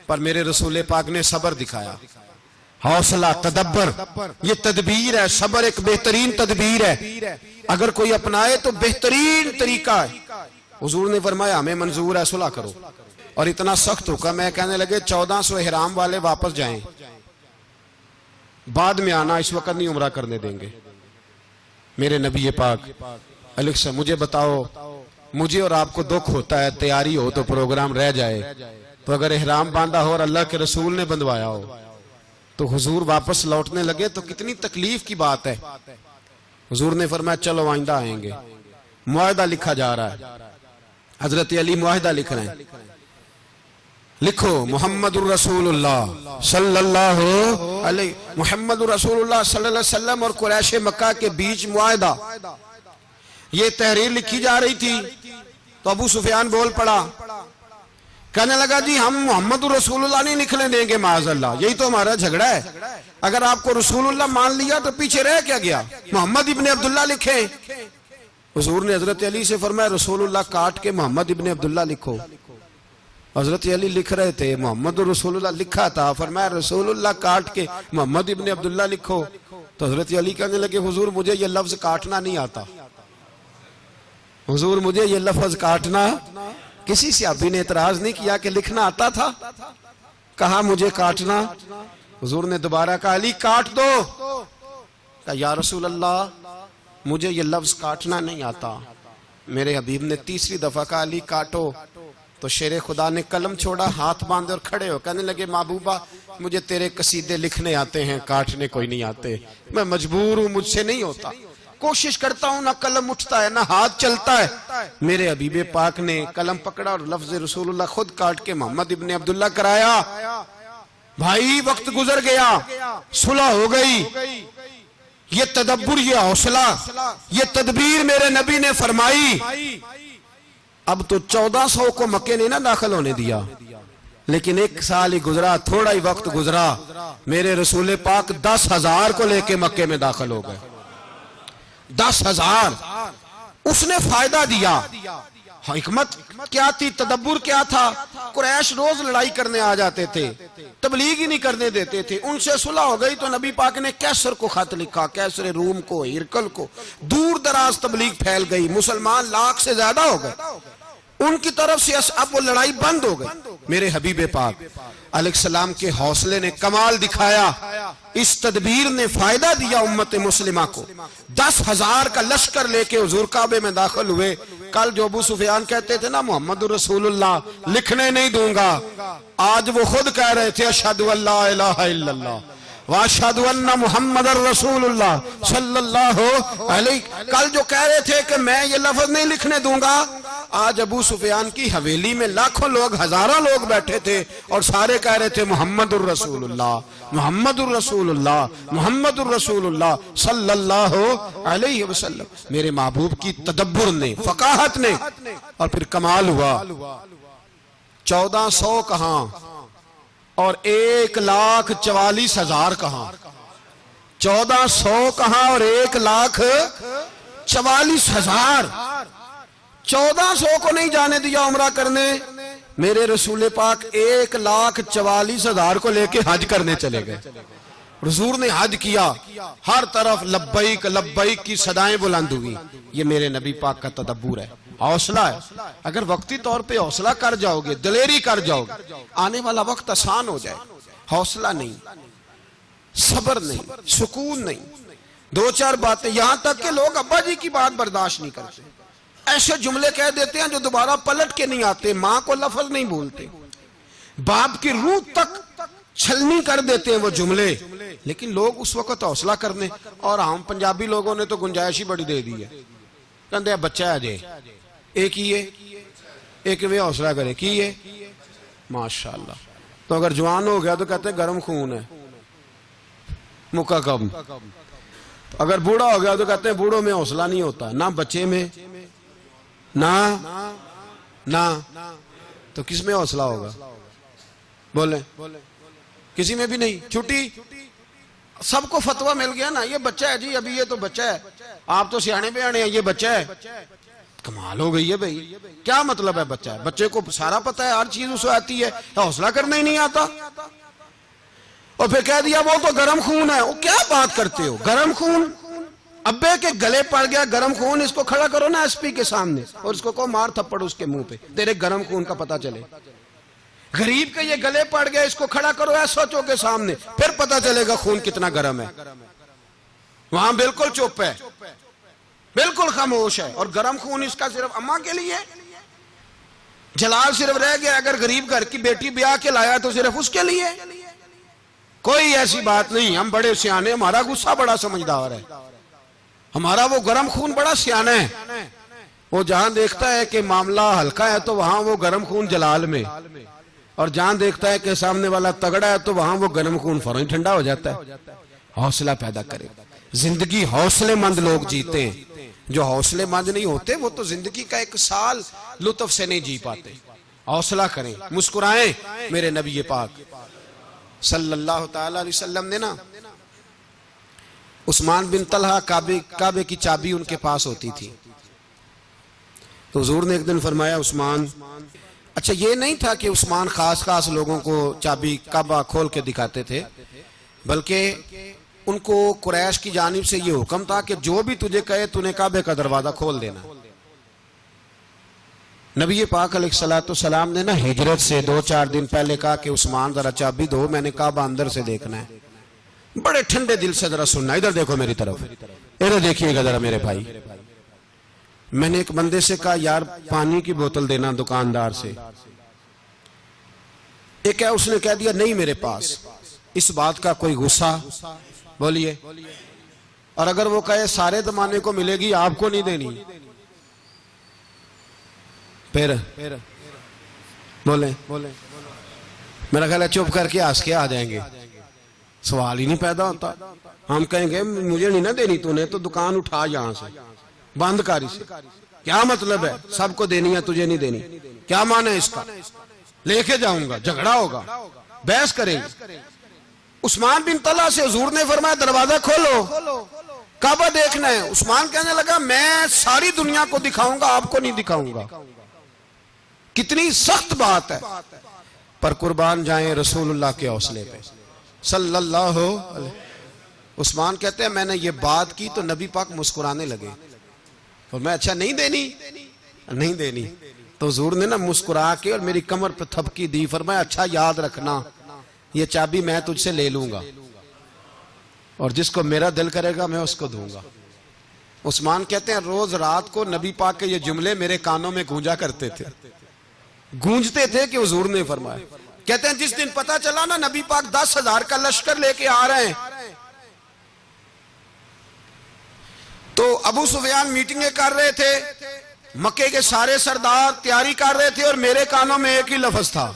پر میرے رسول پاک نے صبر دکھایا، حوصلہ، تدبر، یہ تدبیر ہے، صبر ایک بہترین تدبیر ہے، اگر کوئی اپنائے تو بہترین طریقہ ہے۔ حضور نے فرمایا ہمیں منظور ہے، صلح کرو، اور اتنا سخت حکم ہے، کہنے لگے 1400 احرام والے واپس جائیں، بعد میں آنا، اس وقت نہیں عمرہ کرنے دیں گے۔ میرے نبی پاک علیہ السلام، مجھے بتاؤ، مجھے اور آپ کو دکھ ہوتا ہے تیاری ہو تو پروگرام رہ جائے، تو اگر احرام باندھا ہو اور اللہ کے رسول نے بندھوایا ہو تو حضور واپس لوٹنے لگے تو کتنی تکلیف کی بات ہے۔ حضور نے فرمایا چلو آئندہ آئیں گے، معاہدہ لکھا جا رہا ہے، حضرت علی معاہدہ لکھ رہے ہیں، لکھو محمد الرسول اللہ صلی اللہ علیہ، محمد الرسول اللہ صلی اللہ علیہ وسلم اور قریش مکہ کے بیچ معاہدہ، یہ تحریر لکھی جا رہی تھی تو ابو سفیان بول پڑا کہنے لگا جی ہم محمد رسول اللہ نہیں لکھنے دیں گے معاذ اللہ، یہی تو ہمارا جھگڑا ہے، اگر آپ کو رسول اللہ مان لیا تو پیچھے رہ کیا گیا، محمد ابن عبداللہ لکھیں۔ حضور نے حضرت علی سے فرمایا رسول اللہ کاٹ کے محمد ابن عبداللہ لکھو۔ حضرت علی لکھ رہے تھے، محمد رسول اللہ لکھا تھا، فرمایا رسول اللہ کاٹ کے محمد ابن عبداللہ لکھو۔ تو حضرت علی کہنے لگے حضور مجھے یہ لفظ کاٹنا نہیں آتا، حضور مجھے یہ لفظ کاٹنا، کسی صحابی نے اعتراض نہیں کیا کہ لکھنا آتا تھا، کہا مجھے کاٹنا۔ حضور نے دوبارہ کہا علی کاٹ دو، کہا یا رسول اللہ مجھے یہ لفظ کاٹنا نہیں آتا۔ میرے حبیب نے تیسری دفعہ کہا علی کاٹو، تو شیر خدا نے قلم چھوڑا، ہاتھ باندھے اور کھڑے ہو کہنے لگے محبوبہ مجھے تیرے قصیدے لکھنے آتے ہیں، کاٹنے کوئی نہیں آتے، میں مجبور ہوں، مجھ سے نہیں ہوتا، کوشش کرتا ہوں، نہ قلم اٹھتا ہے نہ ہاتھ چلتا ہے۔ میرے حبیب پاک نے قلم پکڑا اور لفظ رسول اللہ خود کاٹ کے محمد ابن عبداللہ کرایا۔ بھائی وقت گزر گیا، صلح ہو گئی، یہ تدبر، یہ حوصلہ، یہ تدبیر میرے نبی نے فرمائی۔ اب تو 1400 کو مکے نے نہ داخل ہونے دیا، لیکن 1 سال ہی گزرا، تھوڑا ہی وقت گزرا، میرے رسول پاک 10,000 کو لے کے مکے میں داخل ہو گئے۔ 10,000 اس نے فائدہ دیا۔ حکمت کیا تھی، تدبر کیا تھا؟ قریش روز لڑائی کرنے آ جاتے تھے، تبلیغ ہی نہیں کرنے دیتے تھے، ان سے صلح ہو گئی تو نبی پاک نے کیسر کو خط لکھا، کیسر روم کو، ہرکل کو، دور دراز تبلیغ پھیل گئی، مسلمان 1,00,000 سے زیادہ ہو گئے، ان کی طرف سے اب وہ لڑائی بند ہو گئی۔ میرے حبیب پاک علیہ السلام کے حوصلے نے کمال دکھایا، اس تدبیر نے فائدہ دیا امت مسلمہ کو۔ 10,000 کا لشکر لے کے حضور کعبے میں داخل ہوئے۔ کل جو ابو سفیان کہتے تھے نا محمد رسول اللہ لکھنے نہیں دوں گا، آج وہ خود کہہ رہے تھے اشہدو ان لا الہ الا اللہ واشہدو ان محمد رسول اللہ صلی اللہ علیہ۔ کل جو کہہ رہے تھے کہ میں یہ لفظ نہیں لکھنے دوں گا، آج ابو سفیان کی حویلی میں لاکھوں لوگ، ہزاروں لوگ بیٹھے تھے اور سارے کہہ رہے تھے محمد الرسول اللہ محمد الرسول اللہ محمد الرسول اللہ صلی اللہ علیہ وسلم۔ میرے محبوب کی تدبر نے، فقاہت نے، اور پھر کمال ہوا۔ 1400 کہاں اور 1,44,000 کہاں، 1400 کہاں اور 1,44,000۔ 1400 کو نہیں جانے دیا عمرہ کرنے، میرے رسول پاک 1,44,000 کو لے کے حج کرنے چلے گئے۔ حضور نے حج کیا، ہر طرف لبیک لبیک کی صدائیں بلند ہوئی۔ یہ میرے نبی پاک کا تدبر ہے، حوصلہ ہے۔ اگر وقتی طور پہ حوصلہ کر جاؤ گے، دلیری کر جاؤ گے، آنے والا وقت آسان ہو جائے۔ حوصلہ نہیں، صبر نہیں، سکون نہیں، 2-4 باتیں، یہاں تک کہ لوگ ابا جی کی بات برداشت نہیں کرتے، ایسے جملے کہہ دیتے ہیں جو دوبارہ پلٹ کے نہیں آتے، ماں کو لفظ نہیں بولتے، باپ کی روح تک چھلنی کر دیتے ہیں وہ جملے، لیکن لوگ اس وقت حوصلہ کرنے، اور ہم پنجابی لوگوں نے تو گنجائش ہی بڑی دے دی ہے، کہتے ہیں بچہ ہے جے ایک ہی ہے، ایک میں حوصلہ کرے کی ہے ماشاءاللہ۔ تو اگر جوان ہو گیا تو کہتے ہیں گرم خون ہے، مکہ کم۔ اگر بوڑھا ہو گیا تو کہتے ہیں بوڑھوں میں حوصلہ نہیں ہوتا، نہ بچے میں نہ تو کس میں حوصلہ ہوگا؟ بولیں، کسی میں بھی نہیں۔ چھٹی سب کو فتویٰ مل گیا نا، یہ بچہ ہے جی، ابھی یہ تو بچہ ہے، آپ تو سیانے بیانے ہیں، یہ بچہ ہے۔ کمال ہو گئی ہے بھائی، کیا مطلب ہے بچہ ہے؟ بچے کو سارا پتہ ہے، ہر چیز اسے آتی ہے، حوصلہ کرنا ہی نہیں آتا، اور پھر کہہ دیا وہ تو گرم خون ہے۔ وہ کیا بات کرتے ہو، گرم خون؟ ابے کے گلے پڑ گیا گرم خون، اس کو کھڑا کرو نا ایس پی کے سامنے اور اس کو مار تھپڑ اس کے منہ پہ، تیرے گرم خون کا پتہ چلے۔ غریب کے یہ گلے پڑ گیا، اس کو کھڑا کرو ایس او کے سامنے، پھر پتہ چلے گا خون کتنا گرم ہے۔ وہاں بالکل چپ ہے، بالکل خاموش ہے، اور گرم خون اس کا صرف اماں کے لیے، جلال صرف رہ گیا اگر غریب گھر کی بیٹی بیاہ کے لایا تو صرف اس کے لیے، کوئی ایسی بات نہیں۔ ہم بڑے سیانے، ہمارا غصہ بڑا سمجھدار ہے، ہمارا وہ گرم خون بڑا سیانہ ہے، وہ جہاں دیکھتا ہے کہ معاملہ ہلکا ہے تو وہاں وہ گرم خون جلال میں، اور جہاں دیکھتا ہے کہ سامنے والا تگڑا ہے تو وہاں وہ گرم خون فوراً ٹھنڈا ہو جاتا ہے۔ حوصلہ پیدا کرے، زندگی حوصلے مند لوگ جیتے ہیں، جو حوصلے مند نہیں ہوتے وہ تو زندگی کا 1 سال لطف سے نہیں جی پاتے۔ حوصلہ کریں، مسکرائیں۔ میرے نبی پاک صلی اللہ تعالی علیہ وسلم نے نا عثمان بن طلحہ کعبے کی چابی ان کے پاس ہوتی تھی، تو حضور نے ایک دن فرمایا عثمان، اچھا یہ نہیں تھا کہ عثمان خاص لوگوں کو چابی کعبہ کھول کے دکھاتے تھے، بلکہ ان کو قریش کی جانب سے یہ حکم تھا کہ جو بھی تجھے کہے تو نے کعبے کا دروازہ کھول دینا۔ نبی پاک علیہ الصلوۃ والسلام نے نا ہجرت سے 2-4 دن پہلے کہا کہ عثمان ذرا چابی دو، میں نے کعبہ اندر سے دیکھنا ہے۔ بڑے ٹھنڈے دل سے ذرا سننا، ادھر دیکھو میری طرف، ادھر دیکھیے گا ذرا میرے بھائی۔ میں نے ایک بندے سے کہا یار پانی کی بوتل دینا دکاندار سے، ایک ہے اس نے کہہ دیا نہیں میرے پاس۔ اس بات کا کوئی غصہ بولیے، اور اگر وہ کہے سارے زمانے کو ملے گی آپ کو نہیں دینی، پھر بولیں میرا خیال ہے چپ کر کے ہنس کے آ جائیں گے، سوال ہی نہیں پیدا ہوتا۔ ہم کہیں گے مجھے نہیں نہ دینی، تو نے تو دکان اٹھا یہاں سے بند کاری سے، کیا مطلب ہے سب کو دینی ہے تجھے نہیں دینی، کیا معنی ہے اس کا؟ لے کے جاؤں گا، جھگڑا ہوگا، بحث کریں گے۔ عثمان بن طلحہ سے حضور نے فرمایا دروازہ کھولو، کعبہ دیکھنا ہے۔ عثمان کہنے لگا میں ساری دنیا کو دکھاؤں گا، آپ کو نہیں دکھاؤں گا۔ کتنی سخت بات ہے، پر قربان جائیں رسول اللہ کے حوصلے پہ صلی اللہ علیہ۔ عثمان کہتے ہیں میں نے یہ بات کی تو نبی پاک مسکرانے لگے، اور میں اچھا نہیں دینی، تو حضور نے نا مسکرا کے اور میری کمر پہ تھپکی دی، فرمایا اچھا یاد رکھنا یہ چابی میں تجھ سے لے لوں گا، اور جس کو میرا دل کرے گا میں اس کو دوں گا۔ عثمان کہتے ہیں روز رات کو نبی پاک کے یہ جملے میرے کانوں میں گونجا کرتے تھے، گونجتے تھے کہ حضور نے فرمایا۔ کہتے ہیں جس دن پتا چلا نا نبی پاک 10,000 کا لشکر لے کے آ رہے ہیں، تو ابو سفیان میٹنگیں کر رہے تھے، مکے کے سارے سردار تیاری کر رہے تھے، اور میرے کانوں میں ایک ہی لفظ تھا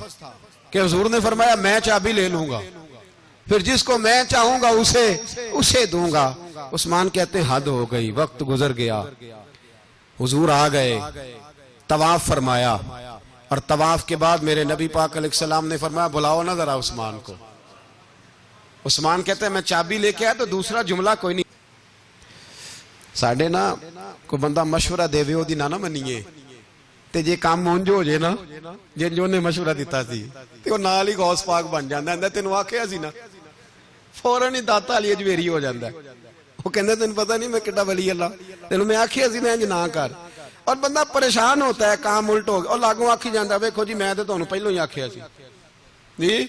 کہ حضور نے فرمایا میں چابی لے لوں گا، پھر جس کو میں چاہوں گا اسے دوں گا۔ عثمان کہتے ہیں حد ہو گئی، وقت گزر گیا، حضور آ گئے، طواف فرمایا، اور طواف کے بعد میرے نبی پاک علیہ السلام نے فرمایا بلاؤ نا ذرا عثمان کو۔ عثمان کہتے ہیں میں چابی لے کے آیا تو دوسرا جملہ کوئی نہیں۔ ساڑھے نا کوئی بندہ مشورہ دے وے دی نہ منیے تے جے کام مونج ہو جائے نا جن جو نے مشورہ دیتا سی تے وہ نال ہی غوث پاک بن جاندا ہے، تینوں آکھیا سی نا فوراً ہی داتا علی اجویری ہو جاندا ہے۔ وہ کہندے تینوں پتہ نہیں میں کڈا ولی اللہ، تینوں میں آکھیا سی میں انج نہ کر، اور بندہ پریشان ہوتا ہے کام الٹ ہو گیا، اور لاگوں آکھی جاندا ویکھو جی میں تے تانوں پہلوں ہی آکھیا سی۔ جی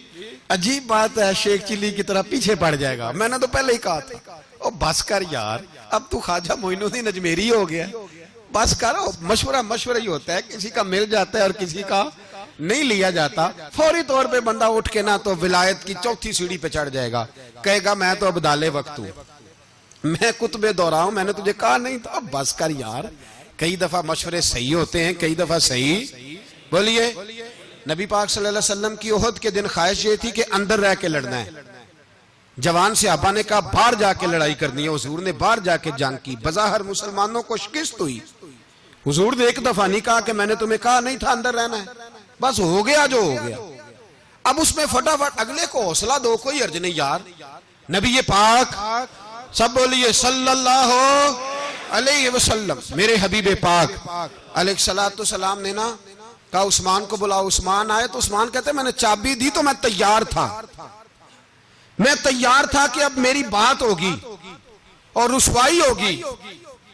عجیب بات ہے، شیخ چلی کی طرح پیچھے پڑ جائے گا، میں نے تو پہلے ہی کہا تھا۔ او بس کر یار، اب تو خواجہ معین الدین اجمیری ہو گیا، بس کر۔ مشورہ ہی ہوتا ہے، کسی کا مل جاتا ہے اور کسی کا نہیں لیا جاتا۔ فوری طور پہ بندہ اٹھ کے نہ تو ولایت کی 4تھی سیڑھی پہ چڑھ جائے گا، کہے گا میں تو ابدال وقت ہوں، میں کتب دورہ ہوں، میں نے تجھے کہا نہیں تھا۔ بس کر یار، کئی دفعہ مشورے صحیح ہوتے ہیں، کئی دفعہ صحیح بولیے۔ نبی پاک صلی اللہ علیہ وسلم کی احد کے دن خواہش یہ تھی کہ اندر رہ کے لڑنا ہے۔ جوان صحابہ نے کہا باہر جا کے لڑائی کرنی ہے، حضور نے باہر جا کے جنگ کی، بظاہر مسلمانوں کو شکست ہوئی۔ حضور نے ایک دفعہ نہیں کہا کہ میں نے تمہیں کہا نہیں تھا اندر رہنا ہے، بس ہو گیا جو ہو گیا۔ اب اس میں فٹافٹ اگلے کو حوصلہ دو، کوئی عرض نہیں یار۔ نبی پاک سب بولیے صلی اللہ علیہ وسلم، میرے حبیب پاک علیہ السلام نے نا کہا عثمان کو بلاؤ۔ عثمان آئے تو عثمان کہتے میں نے چابی دی تو میں تیار تھا کہ اب میری بات ہوگی اور رسوائی ہوگی،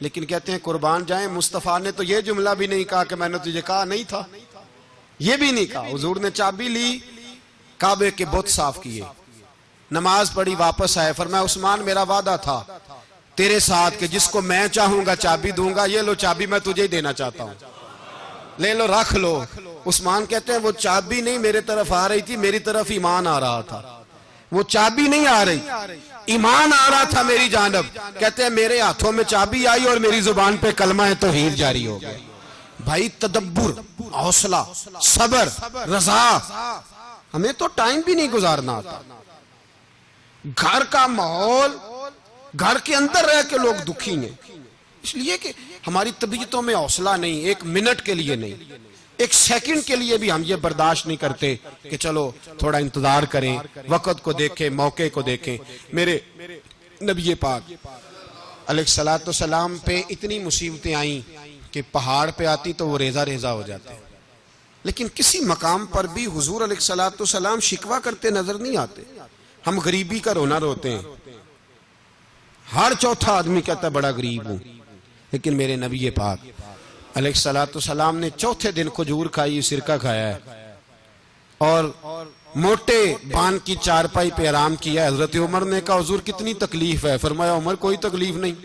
لیکن کہتے ہیں قربان جائیں مصطفیٰ نے تو یہ جملہ بھی نہیں کہا کہ میں نے تجھے کہا نہیں تھا، یہ بھی نہیں کہا۔ حضور نے چابی لی، کعبے کے بت صاف کیے، نماز پڑھی، واپس آئے، فرمایا عثمان میرا وعدہ تھا تیرے ساتھ کہ جس کو میں چاہوں گا چابی دوں گا، یہ لو چابی میں تجھے ہی دینا چاہتا ہوں، لے لو رکھ لو۔ عثمان کہتے ہیں وہ چابی نہیں میرے طرف آ رہی تھی، میری طرف ایمان آ رہا تھا، وہ چابی نہیں آ رہی، ایمان آ رہا تھا میری جانب۔ کہتے ہیں میرے ہاتھوں میں چابی آئی اور میری زبان پہ کلمہ توحید جاری ہو گیا۔ بھائی تدبر، حوصلہ، صبر، رضا، ہمیں تو ٹائم بھی نہیں گزارنا آتا۔ گھر کا ماحول، گھر کے اندر رہ کے لوگ دکھی ہیں، اس لیے کہ ہماری طبیعتوں میں حوصلہ نہیں، ایک منٹ کے لیے نہیں۔ ایک سیکنڈ کے لیے بھی ہم یہ برداشت نہیں کرتے کہ چلو تھوڑا انتظار کریں، وقت کو دیکھیں، موقع کو دیکھیں۔ میرے نبی پاک علیہ الصلوۃ والسلام پہ اتنی مصیبتیں آئیں کہ پہاڑ پہ آتی تو وہ ریزہ ریزہ ہو جاتے، لیکن کسی مقام پر بھی حضور علیہ الصلوۃ والسلام شکوہ کرتے نظر نہیں آتے۔ ہم غریبی کا رونا روتے ہیں، ہر چوتھا آدمی کہتا ہے بڑا غریب ہوں، لیکن میرے نبی پاک علیہ الصلوۃ والسلام نے چوتھے دن کھجور کھائی، سرکہ کھایا ہے اور موٹے بان کی چارپائی پہ آرام کیا۔ حضرت عمر نے کہا حضور کتنی تکلیف ہے؟ فرمایا عمر کوئی تکلیف نہیں،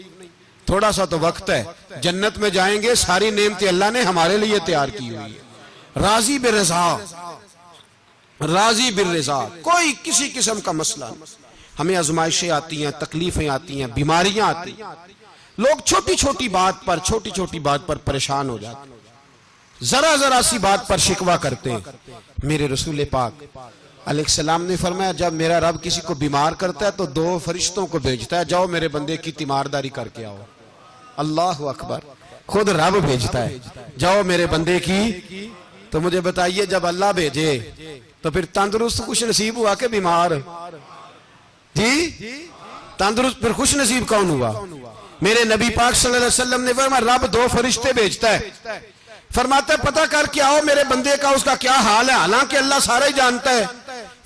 تھوڑا سا تو وقت ہے، جنت میں جائیں گے، ساری نعمتیں اللہ نے ہمارے لیے تیار کی ہوئی ہے۔ راضی بالرضا، راضی بالرضا، کوئی کسی قسم کا مسئلہ نہیں۔ ہمیں آزمائشیں آتی ہیں، تکلیفیں آتی ہیں، بیماریاں آتی ہیں، لوگ چھوٹی چھوٹی بات پر پریشان ہو جاتے ہیں، ذرا سی بات پر شکوہ کرتے ہیں۔ میرے رسول پاک علیہ السلام نے فرمایا جب میرا رب کسی کو بیمار کرتا ہے تو 2 فرشتوں کو بھیجتا ہے، جاؤ میرے بندے کی تیمارداری کر کے آؤ۔ اللہ اکبر، خود رب بھیجتا ہے، جاؤ میرے بندے کی۔ تو مجھے بتائیے جب اللہ بھیجے تو پھر تندرست خوش نصیب ہوا کہ بیمار؟ جی تندرست پھر خوش نصیب کون ہوا؟ میرے نبی پاک صلی اللہ علیہ وسلم نے فرمایا رب 2 فرشتے بھیجتا ہے، فرماتا ہے پتہ کر کے آؤ میرے بندے کا اس کا کیا حال ہے، حالانکہ اللہ سارا ہی جانتا ہے۔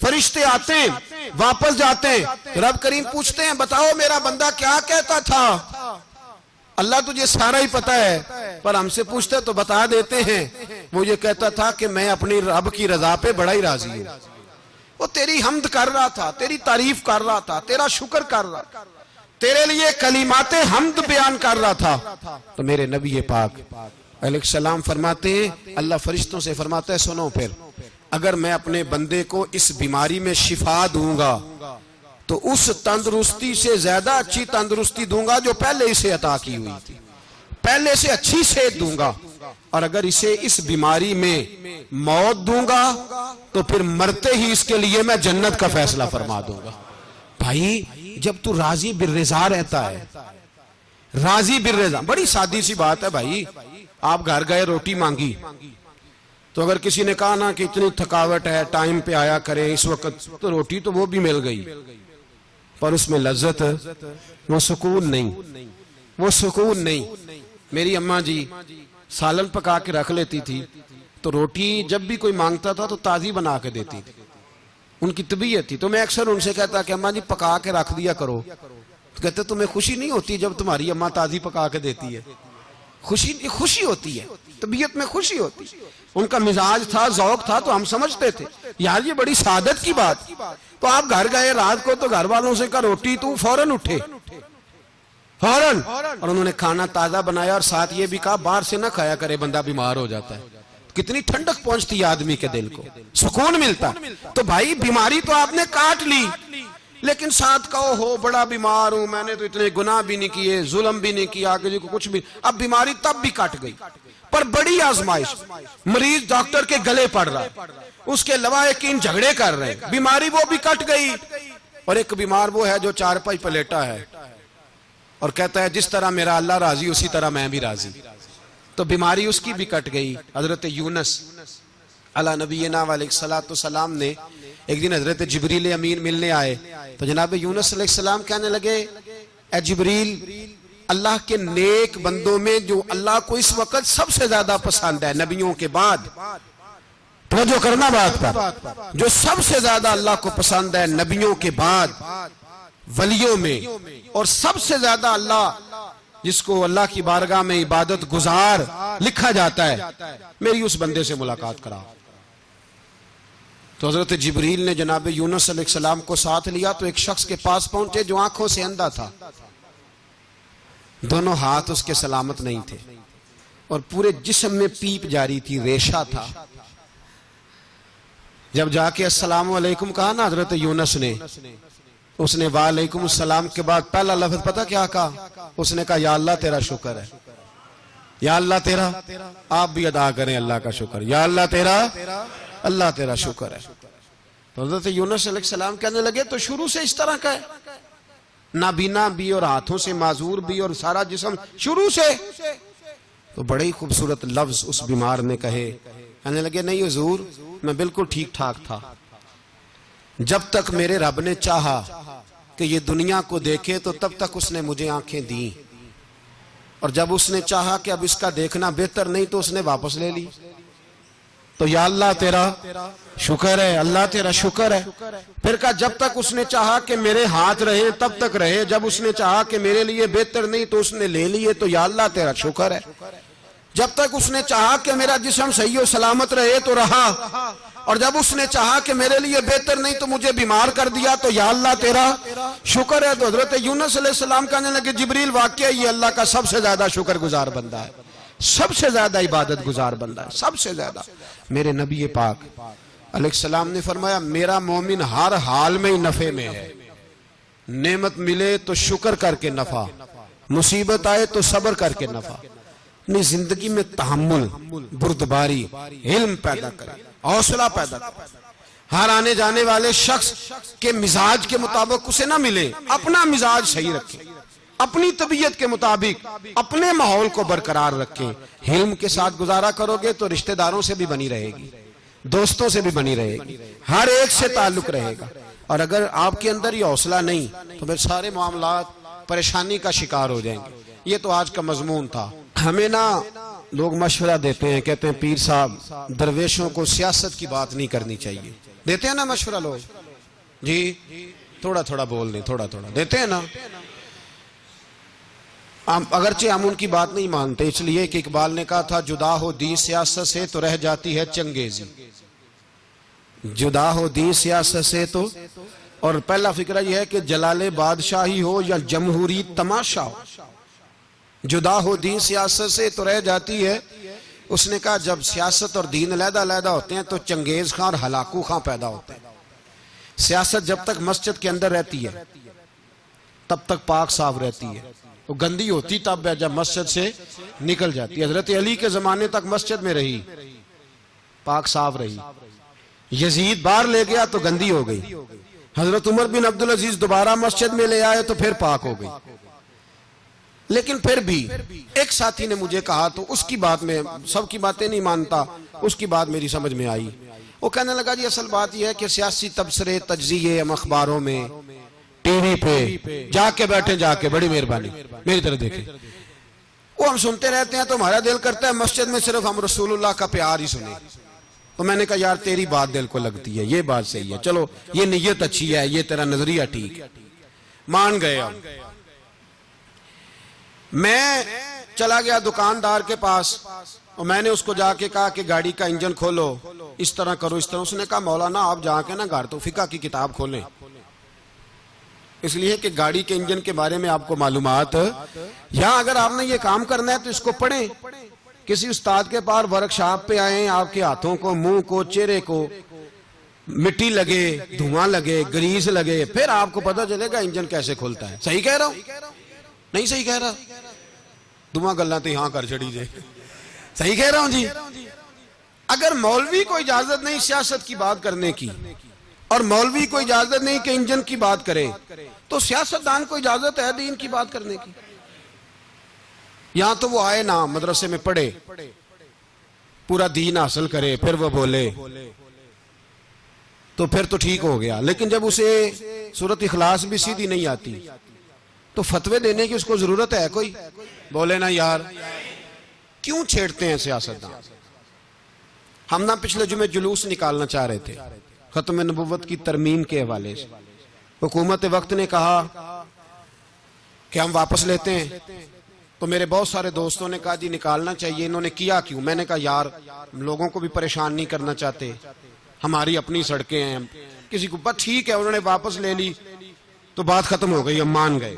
فرشتے آتے ہیں، واپس جاتے ہیں، رب کریم پوچھتے ہیں بتاؤ میرا بندہ کیا کہتا تھا؟ اللہ تجھے سارا ہی پتا ہے، پر ہم سے پوچھتے تو بتا دیتے ہیں، وہ یہ کہتا تھا کہ میں اپنی رب کی رضا پہ بڑا ہی راضی ہوں۔ وہ تیری حمد کر رہا تھا، تیری تعریف کر رہا تھا، تیرا شکر کر رہا تھا، تیرے لیے کلمات حمد بیان کر رہا تھا۔ تو میرے نبی پاک علیہ السلام فرماتے ہیں، اللہ فرشتوں سے فرماتا ہے سنو پھر اگر میں اپنے بندے کو اس بیماری میں شفا دوں گا تو اس تندرستی سے زیادہ اچھی تندرستی دوں گا جو پہلے اسے عطا کی ہوئی تھی، پہلے سے اچھی صحت دوں گا، اور اگر اسے اس بیماری میں موت دوں گا تو پھر مرتے ہی اس کے لیے میں جنت کا فیصلہ فرما دوں گا۔ بھائی جب تو راضی بالرضا رہتا ہے، راضی بالرضا، بڑی سادی سی بات ہے بھائی، آپ گھر گئے روٹی مانگی تو اگر کسی نے کہا نا کہ اتنی تھکاوٹ ہے ٹائم پہ آیا کریں اس وقت، تو روٹی تو وہ بھی مل گئی پر اس میں لذت، وہ سکون نہیں، وہ سکون نہیں۔ میری اماں جی سالن پکا کے رکھ لیتی تھی تو روٹی جب بھی کوئی مانگتا تھا تو تازی بنا کے دیتی تھی، ان کی طبیعت تھی۔ تو میں اکثر ان سے کہتا کہ اماں جی پکا کے رکھ دیا کرو، تو کہتے تمہیں خوشی نہیں ہوتی جب تمہاری اماں تازی پکا کے دیتی ہے؟ خوشی ہوتی ہے، طبیعت میں خوشی ہوتی ہے۔ ان کا مزاج تھا، ذوق تھا، تو ہم سمجھتے تھے یار یہ بڑی سعادت کی بات۔ تو آپ گھر گئے رات کو تو گھر والوں سے کہا روٹی، تو فوراً اٹھے، فوراً، اور انہوں نے کھانا تازہ بنایا اور ساتھ یہ بھی کہا باہر سے نہ کھایا کرے بندہ بیمار ہو جاتا ہے۔ کتنی ٹھنڈک پہنچتی ہے آدمی کے دل کو، سکون ملتا۔ تو بھائی بیماری تو آپ نے کاٹ لی، لیکن ساتھ کہو ہو بڑا بیمار ہوں، میں نے تو اتنے گناہ بھی نہیں کیے، ظلم بھی نہیں کیا، کسی کو کچھ بھی، اب بیماری تب بھی کٹ گئی۔ پر بڑی آزمائش، مریض ڈاکٹر کے گلے پڑ رہا ہے، اس کے لواحقین جھگڑے کر رہے ہیں، بیماری وہ بھی کٹ گئی۔ اور ایک بیمار وہ ہے جو چارپائی پہ لیٹا ہے اور کہتا ہے جس طرح میرا اللہ راضی اسی طرح میں بھی راضی، تو بیماری اس کی بھی کٹ گئی۔ حضرت یونس علی نبینا علیہ الصلوۃ والسلام نے ایک دن حضرت جبریل امین ملنے آئے تو جناب یونس علیہ السلام کہنے لگے اے جبریل، اللہ کے نیک بندوں میں جو اللہ کو اس وقت سب سے زیادہ پسند ہے نبیوں کے بعد، توجہ کرنا بات پر، جو سب سے زیادہ اللہ کو پسند ہے نبیوں کے بعد ولیوں میں، اور سب سے زیادہ اللہ جس کو اللہ کی بارگاہ میں عبادت گزار لکھا جاتا ہے، میری اس بندے سے ملاقات کرا۔ تو حضرت جبریل نے جناب یونس علیہ السلام کو ساتھ لیا تو ایک شخص کے پاس پہنچے جو آنکھوں سے اندھا تھا، دونوں ہاتھ اس کے سلامت نہیں تھے اور پورے جسم میں پیپ جاری تھی، ریشہ تھا۔ جب جا کے السلام علیکم کہا نا حضرت یونس نے، اس نے وعلیکم السلام کے بعد پہلا لفظ پتہ کیا کہا؟ اس نے کہا یا اللہ تیرا شکر ہے، یا اللہ تیرا، آپ بھی ادا کریں اللہ کا شکر، یا اللہ تیرا، اللہ تیرا شکر ہے۔ تو حضرت یونس علیہ السلام کہنے لگے تو شروع سے اس طرح کا ہے، نابینا بھی اور ہاتھوں سے معذور بھی اور سارا جسم شروع سے؟ تو بڑے ہی خوبصورت لفظ اس بیمار نے کہے، کہنے لگے نہیں حضور میں بالکل ٹھیک ٹھاک تھا، جب تک میرے رب نے چاہا کہ یہ دنیا کو دیکھے تو تب تک اس نے مجھے آنکھیں دیں، اور جب اس نے چاہا کہ اب اس کا دیکھنا بہتر نہیں تو اس نے واپس لے لی۔ تو یا اللہ تیرا شکر ہے، اللہ تیرا شکر ہے۔ پھر کہا جب تک اس نے چاہا کہ میرے ہاتھ رہے تب تک رہے، جب اس نے چاہا کہ میرے لیے بہتر نہیں تو اس نے لے لیے، تو یا اللہ تیرا شکر ہے۔ جب تک اس نے چاہا کہ میرا جسم صحیح و سلامت رہے تو رہا، اور جب اس نے چاہا کہ میرے لیے بہتر نہیں تو مجھے بیمار کر دیا، تو یا اللہ تیرا شکر ہے۔ تو حضرت یونس علیہ السلام کہنے لگے جبریل واقعہ یہ اللہ کا سب سے زیادہ شکر گزار بندہ ہے، سب سے زیادہ عبادت گزار بندہ ہے، سب سے زیادہ۔ میرے نبی پاک علیہ السلام نے فرمایا میرا مومن ہر حال میں ہی نفع میں ہے، نعمت ملے تو شکر کر کے نفع، مصیبت آئے تو صبر کر کے نفع، اپنی زندگی میں تحمل، بردباری، علم پیدا کرے، حوصلہ پیدا کرے۔ ہر آنے جانے والے شخص کے مزاج کے مطابق اسے نہ ملے، اپنا مزاج صحیح رکھے، اپنی طبیعت کے مطابق اپنے ماحول کو برقرار رکھیں۔ علم کے ساتھ گزارا کرو گے تو رشتہ داروں سے بھی بنی رہے گی، دوستوں سے بھی بنی رہے گی، ہر ایک سے تعلق رہے گا۔ اور اگر آپ کے اندر یہ حوصلہ نہیں تو پھر سارے معاملات پریشانی کا شکار ہو جائیں گے۔ یہ تو آج کا مضمون تھا۔ ہمیں نا لوگ مشورہ دیتے ہیں، کہتے ہیں پیر صاحب درویشوں کو سیاست کی بات نہیں کرنی چاہیے، دیتے ہیں نا مشورہ لوگ؟ جی تھوڑا تھوڑا بول دیں، تھوڑا تھوڑا دیتے ہیں نا۔ اگرچہ ہم ان کی بات نہیں مانتے، اس لیے کہ اقبال نے کہا تھا جدا ہو دین سیاست سے تو رہ جاتی ہے چنگیزی، جدا ہو دین سیاست سے تو۔ اور پہلا فکرہ یہ ہے کہ جلال بادشاہی ہو یا جمہوری تماشا ہو، جدا ہو دین سیاست سے تو رہ جاتی ہے۔ اس نے کہا جب سیاست اور دین علیحدہ علیحدہ ہوتے ہیں تو چنگیز خان اور ہلاکو خان پیدا ہوتے ہیں۔ سیاست جب تک مسجد کے اندر رہتی ہے تب تک پاک صاف رہتی ہے، وہ گندی ہوتی تب ہے جب مسجد سے نکل جاتی ہے۔ حضرت علی کے زمانے تک مسجد میں رہی، پاک صاف رہی، یزید باہر لے گیا تو گندی ہو گئی، حضرت عمر بن عبدالعزیز دوبارہ مسجد میں لے آئے تو پھر پاک ہو گئی۔ لیکن پھر بھی ایک ساتھی نے مجھے کہا تو اس کی بات میں، سب کی باتیں نہیں مانتا، اس کی بات میری سمجھ میں آئی۔ وہ کہنے لگا جی اصل بات یہ ہے کہ سیاسی تبصرے تجزیے ہم اخباروں میں ٹی وی پہ جا کے بیٹھے، جا کے بڑی مہربانی میری طرف دیکھیں، وہ ہم سنتے رہتے ہیں تو ہمارا دل کرتا ہے مسجد میں صرف ہم رسول اللہ کا پیار ہی سنیں۔ تو میں نے کہا یار تیری بات دل کو لگتی ہے، یہ بات صحیح ہے، چلو یہ نیت اچھی ہے، یہ تیرا نظریہ ٹھیک ہے، مان گئے ہم۔ میں چلا گیا دکاندار کے پاس اور میں نے اس کو جا کے کہا کہ گاڑی کا انجن کھولو، اس طرح کرو، اس طرح۔ اس نے کہا مولانا آپ جا کے نا گھر تو فقہ کی کتاب کھولیں، اس لیے کہ گاڑی کے انجن کے بارے میں آپ کو معلومات، یا اگر آپ نے یہ کام کرنا ہے تو اس کو پڑھیں، کسی استاد کے پاس ورکشاپ پہ آئیں، آپ کے ہاتھوں کو، منہ کو، چہرے کو مٹی لگے، دھواں لگے، گریس لگے، پھر آپ کو پتہ چلے گا انجن کیسے کھلتا ہے۔ صحیح کہہ رہا ہوں؟ نہیں صحیح کہہ رہا؟ دعا گلہ تو یہاں کر چڑی جائے، صحیح کہہ رہا ہوں جی؟ اگر مولوی کو اجازت نہیں سیاست کی بات کرنے کی، اور مولوی کو اجازت نہیں کہ انجن کی بات کرے، تو سیاستدان کو اجازت ہے دین کی بات کرنے کی؟ یہاں تو وہ آئے نا مدرسے میں پڑھے، پورا دین حاصل کرے، پھر وہ بولے تو پھر تو ٹھیک ہو گیا۔ لیکن جب اسے سورۃ اخلاص بھی سیدھی نہیں آتی تو فتوے دینے کی اس کو ضرورت ہے کوئی؟ بولے نا یار، کیوں چھیڑتے ہیں سیاستدان؟ ہم نا پچھلے جمعے جلوس نکالنا چاہ رہے تھے ختم نبوت کی ترمیم کے حوالے سے، حکومت وقت نے کہا کہ ہم واپس لیتے ہیں، تو میرے بہت سارے دوستوں نے کہا جی نکالنا چاہیے، انہوں نے کیا کیوں؟ میں نے کہا یار لوگوں کو بھی پریشان نہیں کرنا چاہتے، ہماری اپنی سڑکیں ہیں، کسی کو بس ٹھیک ہے، انہوں نے واپس لے لی تو بات ختم ہو گئی، ہم مان گئے،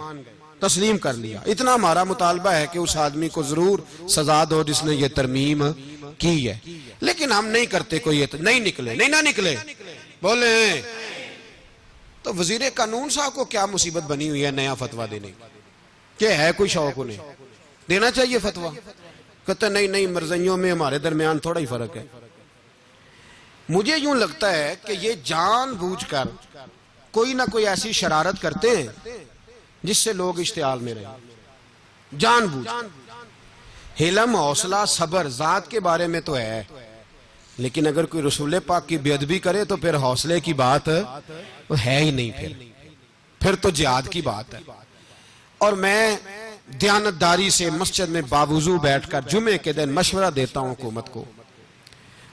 تسلیم کر لیا۔ اتنا ہمارا مطالبہ ہے کہ اس آدمی کو ضرور سزا دو جس نے یہ ترمیم کی ہے، لیکن ہم نہیں کرتے، کوئی نہیں نکلے، نہیں نہ نکلے، بولے ہیں۔ تو وزیر قانون صاحب کو کیا مصیبت بنی ہوئی ہے نیا فتویٰ دینے کی؟ کہ ہے کوئی شوق انہیں دینا چاہیے فتویٰ؟ کہتے نہیں مرضیوں میں ہمارے درمیان تھوڑا ہی فرق ہے۔ مجھے یوں لگتا ہے کہ یہ جان بوجھ کر کوئی نہ کوئی ایسی شرارت کرتے ہیں جس سے لوگ اشتعال میں رہیں، جان بوجھ۔ حلم، حوصلہ، صبر ذات کے بارے میں تو ہے، لیکن اگر کوئی رسول پاک کی بےادبی کرے تو پھر حوصلے کی بات وہ ہے ہی نہیں، پھر تو جہاد کی بات ہے۔ اور میں دیانتداری سے مسجد میں باوضو بیٹھ کر جمعے کے دن مشورہ دیتا ہوں حکومت کو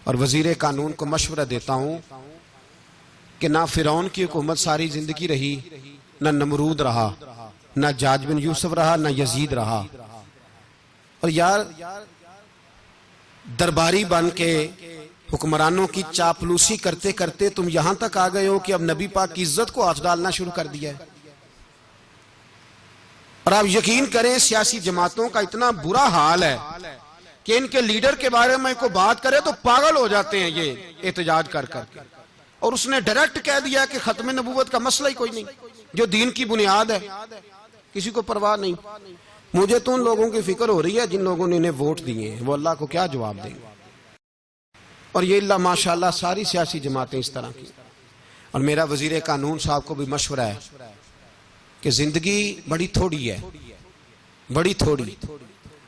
اور وزیر قانون کو مشورہ دیتا ہوں کہ نہ فرعون کی حکومت ساری زندگی رہی، نہ نمرود رہا، نہ جاج بن یوسف رہا، نہ یزید رہا، اور یار درباری بن کے حکمرانوں کی چاپلوسی کرتے کرتے تم یہاں تک آ گئے ہو کہ اب نبی پاک کی عزت کو ہاتھ ڈالنا شروع کر دیا ہے۔ اور آپ یقین کریں سیاسی جماعتوں کا اتنا برا حال ہے کہ ان کے لیڈر کے بارے میں کوئی بات کرے تو پاگل ہو جاتے ہیں یہ احتجاج کر کر کے، اور اس نے ڈائریکٹ کہہ دیا کہ ختم نبوت کا مسئلہ ہی کوئی نہیں، جو دین کی بنیاد ہے، کسی کو پرواہ نہیں۔ مجھے تو ان لوگوں کی فکر ہو رہی ہے جن لوگوں نے انہیں ووٹ دیے ہیں، وہ اللہ کو کیا جواب دیں گے۔ اور یہ اللہ ماشاءاللہ ساری سیاسی جماعتیں اس طرح کی۔ اور میرا وزیر قانون صاحب کو بھی مشورہ ہے کہ زندگی بڑی تھوڑی ہے، بڑی تھوڑی،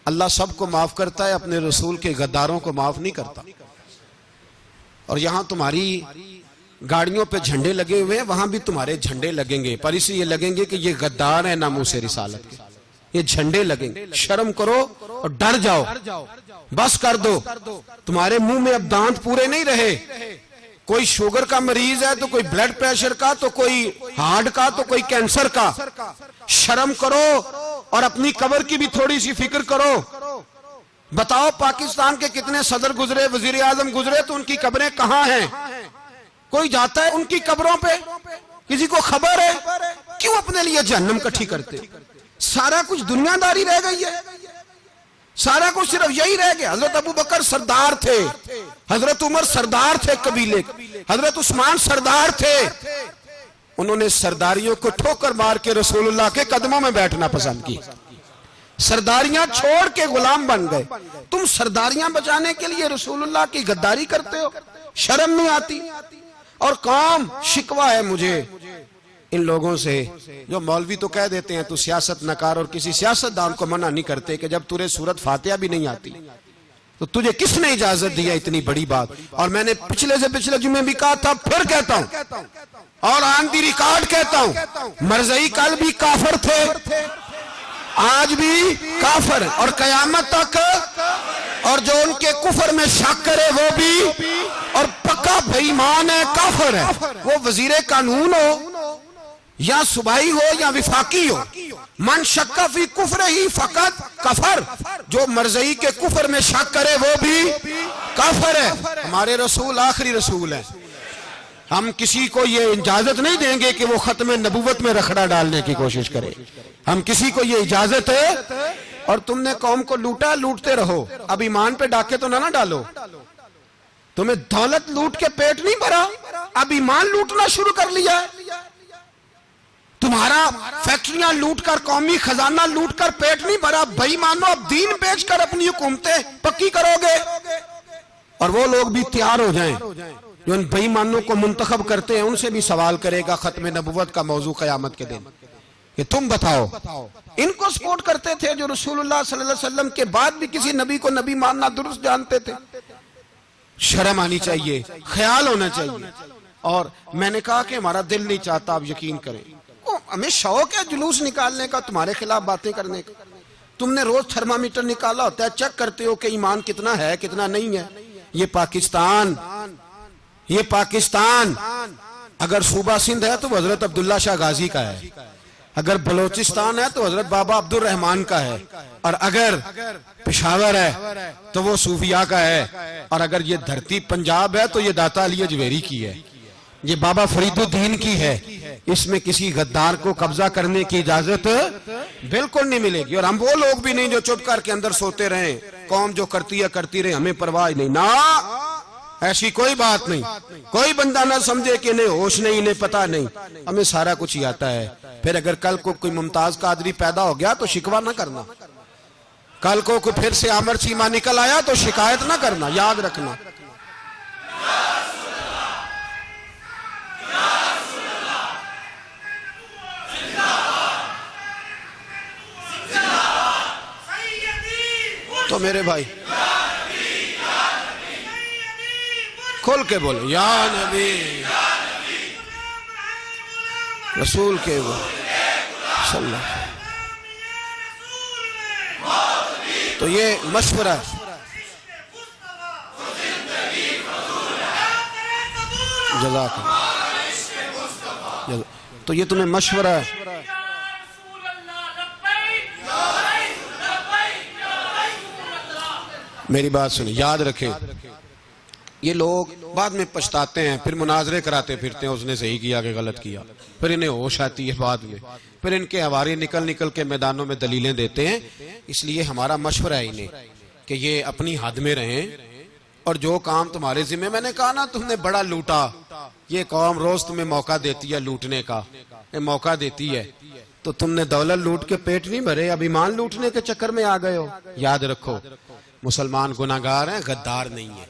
اللہ سب کو معاف کرتا ہے، اپنے رسول کے غداروں کو معاف نہیں کرتا۔ اور یہاں تمہاری گاڑیوں پہ جھنڈے لگے ہوئے ہیں، وہاں بھی تمہارے جھنڈے لگیں گے، پر اس لیے لگیں گے کہ یہ غدار ہیں ناموس رسالت کے، یہ جھنڈے لگیں گے۔ شرم کرو اور ڈر جاؤ، بس کر دو، تمہارے منہ میں اب دانت پورے نہیں رہے۔ کوئی شوگر کا مریض ہے تو کوئی بلڈ پریشر کا، تو کوئی ہارٹ کا، تو کوئی کینسر کا۔ شرم کرو اور اپنی قبر کی بھی تھوڑی سی فکر کرو۔ بتاؤ پاکستان کے کتنے صدر گزرے، وزیر اعظم گزرے، تو ان کی قبریں کہاں ہیں؟ کوئی جاتا ہے ان کی قبروں پہ؟ کسی کو خبر ہے؟ کیوں اپنے لیے جہنم کٹھی کرتے؟ سارا کچھ دنیا داری رہ گئی ہے، سارا کچھ صرف یہی رہ گیا۔ حضرت ابو بکر سردار تھے، حضرت عمر سردار تھے قبیلے، حضرت عثمان سردار تھے، انہوں نے سرداریوں کو ٹھوکر مار کے رسول اللہ کے قدموں میں بیٹھنا پسند کی، سرداریاں چھوڑ کے غلام بن گئے۔ تم سرداریاں بچانے کے لیے رسول اللہ کی غداری کرتے ہو، شرم نہیں آتی؟ اور قوم شکوہ ہے مجھے ان لوگوں سے جو مولوی تو کہہ دیتے ہیں تو سیاست نہ کر، اور کسی سیاست دان کو منع نہیں کرتے کہ جب تجھے سورت فاتحہ بھی نہیں آتی تو تجھے کس نے اجازت دیا اتنی بڑی بات؟ اور میں نے پچھلے سے پچھلے جمعے بھی کہا تھا، پھر کہتا ہوں اور آن دی ریکارڈ کہتا ہوں، مرزائی کل بھی کافر تھے، آج بھی کافر، اور قیامت تک، اور جو ان کے کفر میں شک کرے وہ بھی، اور پکا بے ایمان ہے، کافر ہے، وہ وزیر قانون ہو یا صوبائی ہو یا وفاقی ہو۔ من شک فی کفر ہی فقط کفر، جو مرزائی کے کفر میں شک کرے وہ بھی کافر ہے۔ ہمارے رسول آخری رسول ہے، ہم کسی کو یہ اجازت نہیں دیں گے کہ وہ ختم نبوت میں رکھڑا ڈالنے کی کوشش کرے، ہم کسی کو یہ اجازت ہے۔ اور تم نے قوم کو لوٹا، لوٹتے رہو، اب ایمان پہ ڈاکے تو نہ ڈالو۔ تمہیں دولت لوٹ کے پیٹ نہیں بھرا، اب ایمان لوٹنا شروع کر لیا ہے۔ تمہارا فیکٹریاں لوٹ کر، قومی خزانہ لوٹ کر پیٹ نہیں بھرا، بھائی مانو اب دین بیچ کر اپنی حکومتیں پکی کرو گے۔ اور وہ لوگ بھی تیار ہو جائیں جو ان بھائی مانوں کو منتخب کرتے ہیں، ان سے بھی سوال کرے گا ختم نبوت کا موضوع قیامت کے دن کہ تم بتاؤ، ان کو سپورٹ کرتے تھے جو رسول اللہ صلی اللہ علیہ وسلم کے بعد بھی کسی نبی کو نبی ماننا درست جانتے تھے۔ شرم آنی چاہیے، خیال ہونا چاہیے۔ اور میں نے کہا کہ ہمارا دل نہیں چاہتا، آپ یقین کریں، ہمیں شوق ہے جلوس نکالنے کا، تمہارے خلاف باتیں کرنے کا۔ تم نے روز تھرمامیٹر نکالا ہوتا ہے، چیک کرتے ہو کہ ایمان کتنا ہے کتنا نہیں ہے۔ یہ پاکستان اگر صوبہ سندھ ہے تو وہ حضرت عبداللہ شاہ غازی کا ہے، اگر بلوچستان ہے تو حضرت بابا عبد الرحمان کا ہے، اور اگر پشاور ہے تو وہ صوفیاء کا ہے، اور اگر یہ دھرتی پنجاب ہے تو یہ داتا علی اجویری کی ہے، یہ بابا فرید الدین کی ہے۔ اس میں کسی غدار کو قبضہ کرنے کی اجازت بالکل نہیں ملے گی۔ اور ہم وہ لوگ بھی نہیں جو چپ کر کے اندر سوتے رہیں، قوم جو کرتی ہے کرتی رہے، ہمیں پرواہ نہیں، نہ ایسی کوئی بات نہیں۔ کوئی بندہ نہ سمجھے کہ انہیں ہوش نہیں، انہیں پتہ نہیں، ہمیں سارا کچھ ہی آتا ہے۔ پھر اگر کل کو کوئی ممتاز قادری پیدا ہو گیا تو شکوہ نہ کرنا، کل کو کوئی پھر سے عامر چیمہ نکل آیا تو شکایت نہ کرنا، یاد رکھنا۔ تو میرے بھائی کھول کے بولے یا نبی رسول کے وہ صلی اللہ علیہ وسلم. تو یہ مشورہ ہے. جزاک اللہ. تو یہ تمہیں مشورہ ہے. میری بات سنیں، یاد رکھیں، یہ لوگ بعد میں پچھتاتے ہیں، پھر مناظرے کراتے پھرتے ہیں اس نے صحیح کیا کہ غلط کیا، پھر انہیں ہوش آتی ہے بعد میں، پھر ان کے ہواری نکل نکل کے میدانوں میں دلیلیں دیتے ہیں. اس لیے ہمارا مشورہ ہے انہیں کہ یہ اپنی حد میں رہیں، اور جو کام تمہارے ذمہ، میں نے کہا نا تم نے بڑا لوٹا، یہ قوم روز تمہیں موقع دیتی ہے لوٹنے کا، یہ موقع دیتی ہے، تو تم نے دولت لوٹ کے پیٹ نہیں بھرے، اب ایمان لوٹنے کے چکر میں آ گئے ہو. یاد رکھو مسلمان گناہگار ہیں، غدار نہیں ہے.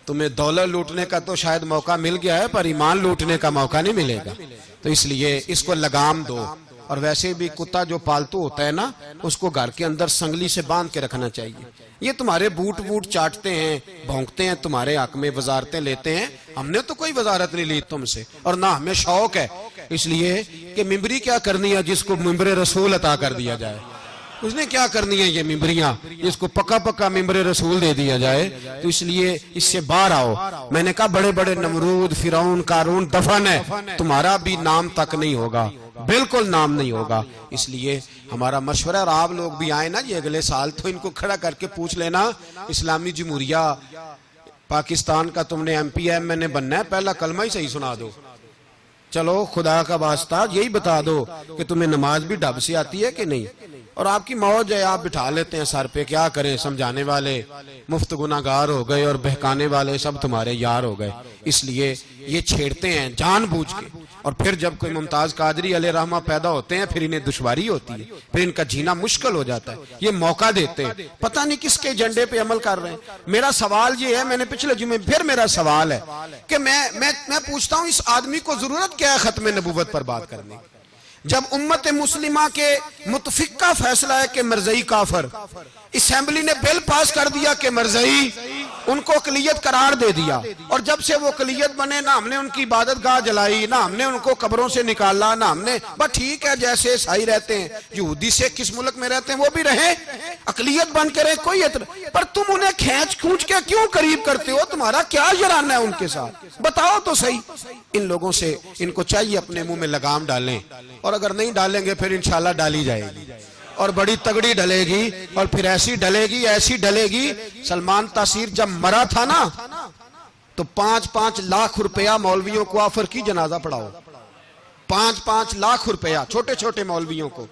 تمہیں دولت لوٹنے کا تو شاید موقع مل گیا ہے، پر ایمان لوٹنے کا موقع نہیں ملے گا. تو اس لیے اس کو لگام دو. اور ویسے بھی کتا جو پالتو ہوتا ہے نا، اس کو گھر کے اندر سنگلی سے باندھ کے رکھنا چاہیے. یہ تمہارے بوٹ ووٹ چاٹتے ہیں، بھونکتے ہیں، تمہارے حق میں وزارتیں لیتے ہیں. ہم نے تو کوئی وزارت نہیں لی تم سے، اور نہ ہمیں شوق ہے اس لیے کہ ممبری کیا کرنی ہے جس کو ممبر رسول عطا کر دیا جائے. اس نے کیا کرنی ہے یہ ممبریاں جس کو پکا پکا ممبر رسول دے دیا جائے. تو اس لیے اس سے باہر آؤ. میں نے کہا بڑے بڑے نمرود، فرعون، قارون دفن ہے، تمہارا بھی نام تک نہیں ہوگا، بالکل نام نہیں ہوگا. اس لیے ہمارا مشورہ، اور آپ لوگ بھی آئیں نا یہ اگلے سال، تو ان کو کھڑا کر کے پوچھ لینا اسلامی جمہوریہ پاکستان کا تم نے ایم پی ایم نے بننا ہے، پہلا کلمہ ہی صحیح سنا دو. چلو خدا کا واسطہ یہی بتا دو کہ تمہیں نماز بھی ڈھب سے آتی ہے کہ نہیں. اور آپ کی موج ہے، آپ بٹھا لیتے ہیں سر پہ، کیا کریں، سمجھانے والے مفت گناہگار ہو گئے اور بہکانے والے سب تمہارے یار ہو گئے. اس لیے یہ چھیڑتے ہیں جان بوجھ کے. اور پھر جب کوئی ممتاز قادری علیہ رحمہ پیدا ہوتے ہیں، پھر انہیں دشواری ہوتی ہے، پھر ان کا جینا مشکل ہو جاتا ہے. یہ موقع دیتے ہیں، پتہ نہیں کس کے ایجنڈے پہ عمل کر رہے ہیں. میرا سوال یہ ہے، میں نے پچھلے جمعے پھر میرا سوال ہے کہ میں پوچھتا ہوں اس آدمی کو ضرورت کیا ہے ختم نبوت پر بات کرنے؟ جب امت مسلمہ کے متفق کا فیصلہ ہے کہ مرزائی کافر، اسمبلی نے بل پاس کر دیا کہ مرزائی، ان کو اقلیت قرار دے دیا، اور جب سے وہ اقلیت بنے نہ ہم نے ان کی عبادت گاہ جلائی، نہ ہم نے ان کو قبروں سے نکالا، نہ ہم نے، بس ٹھیک ہے جیسے عیسائی رہتے ہیں، یہودی سے کس ملک میں رہتے ہیں وہ بھی رہیں، اقلیت بن کے رہے، کوئی اعتراض. پر تم انہیں کھینچ کھونچ کے کیوں قریب کرتے ہو؟ تمہارا کیا جرانہ ہے ان کے ساتھ؟ بتاؤ تو صحیح. ان لوگوں سے ان کو چاہیے اپنے منہ میں لگام ڈالیں، اور اگر نہیں ڈالیں گے پھر انشاءاللہ ڈالی جائے گی، اور بڑی تگڑی ڈلے گی، اور پھر ایسی ڈلے گی ایسی ڈلے گی. سلمان تاثیر جب مرا تھا نا تو 5-5 لاکھ روپیہ مولویوں کو آفر کی جنازہ پڑھاؤ، 5-5 لاکھ روپیہ چھوٹے چھوٹے مولویوں کو.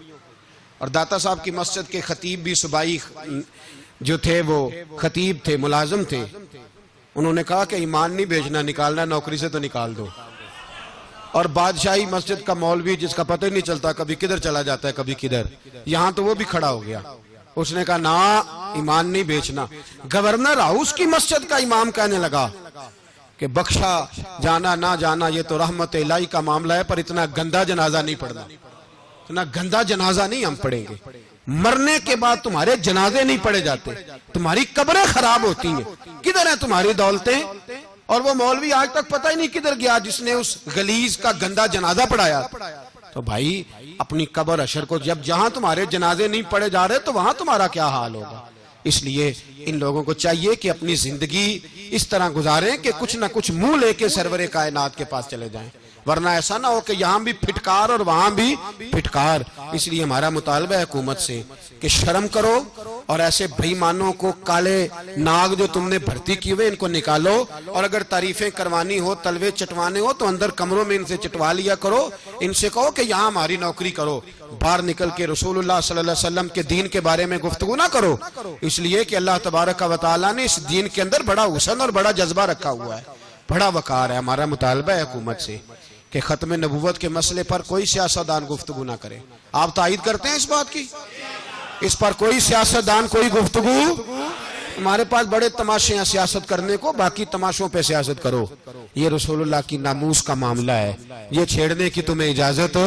اور داتا صاحب کی مسجد کے خطیب بھی صوبائی جو تھے، وہ خطیب تھے، ملازم تھے، انہوں نے کہا کہ ایمان نہیں بیچنا، نکالنا نوکری سے تو نکال دو. اور بادشاہی مسجد کا مولوی جس کا پتہ نہیں چلتا، کبھی کدھر چلا جاتا ہے کبھی کدھر، یہاں تو وہ بھی کھڑا ہو گیا. اس نے کہا نا ایمان نہیں بیچنا. گورنر ہاؤس کی مسجد کا امام کہنے لگا کہ بخشا جانا نہ جانا یہ تو رحمت الہی کا معاملہ ہے، پر اتنا گندا جنازہ نہیں پڑھنا، اتنا گندا جنازہ نہیں ہم پڑھیں گے. مرنے کے بعد تمہارے جنازے نہیں پڑھے جاتے، تمہاری قبریں خراب ہوتی ہیں. کدھر ہیں تمہاری دولتیں؟ اور وہ مولوی آج تک پتہ ہی نہیں کدھر گیا جس نے اس غلیظ کا گندا جنازہ پڑھایا. تو بھائی اپنی قبر حشر کو، جب جہاں تمہارے جنازے نہیں پڑھے جا رہے تو وہاں تمہارا کیا حال ہوگا. اس لیے ان لوگوں کو چاہیے کہ اپنی زندگی اس طرح گزاریں کہ کچھ نہ کچھ منہ لے کے سرور کائنات کے پاس چلے جائیں، ورنہ ایسا نہ ہو کہ یہاں بھی پھٹکار اور وہاں بھی پھٹکار. اس لیے ہمارا مطالبہ ہے حکومت سے کہ شرم کرو، اور ایسے بھائی مانوں کو، کالے ناگ جو تم نے بھرتی کی ہوئے، ان کو نکالو. اور اگر تعریفیں کروانی ہو، تلوے چٹوانے ہو، تو اندر کمروں میں ان سے چٹوا لیا کرو. ان سے کہو کہ یہاں ہماری نوکری کرو، باہر نکل کے رسول اللہ صلی اللہ علیہ وسلم کے دین کے بارے میں گفتگو نہ کرو. اس لیے کہ اللہ تبارک و تعالیٰ نے اس دین کے اندر بڑا حسن اور بڑا جذبہ رکھا ہوا ہے، بڑا وقار ہے. ہمارا مطالبہ ہے حکومت سے کہ ختم نبوت کے مسئلے پر کوئی سیاستدان گفتگو نہ کرے. آپ تائید کرتے ہیں اس بات کی؟ اس پر کوئی سیاستدان کوئی گفتگو؟ ہمارے پاس بڑے تماشے ہیں سیاست کرنے کو، باقی تماشوں پہ سیاست کرو. یہ رسول اللہ کی ناموس کا معاملہ ہے، یہ چھیڑنے کی تمہیں اجازت؟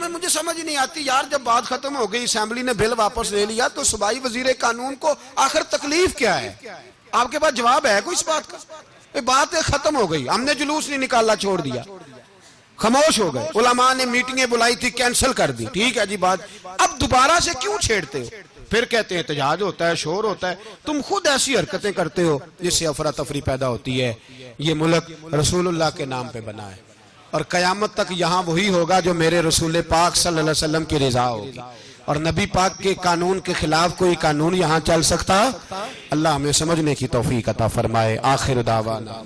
مجھے سمجھ نہیں آتی یار، جب بات ختم ہو گئی، اسمبلی نے بل واپس لے لیا، تو صوبائی وزیر قانون کو آخر تکلیف کیا ہے؟ آپ کے پاس جواب ہے کوئی اس بات کا؟ یہ باتیں ختم ہو گئی، ہم نے جلوس نہیں نکالنا چھوڑ دیا، خاموش ہو گئے، علماء نے میٹنگیں بلائی تھی کینسل کر دی، ٹھیک ہے جی بات، اب دوبارہ سے کیوں چھیڑتے ہو؟ پھر کہتے ہیں احتجاج ہوتا ہے، شور ہوتا ہے، تم خود ایسی حرکتیں کرتے ہو جس سے افراتفری پیدا ہوتی ہے۔ یہ ملک رسول اللہ کے نام پہ بنا ہے، اور قیامت تک یہاں وہی ہوگا جو میرے رسول پاک صلی اللہ علیہ وسلم کی رضا ہوگی، اور نبی پاک کے قانون کے خلاف کوئی قانون یہاں چل سکتا؟ اللہ ہمیں سمجھنے کی توفیق عطا فرمائے۔ آخر دعوانا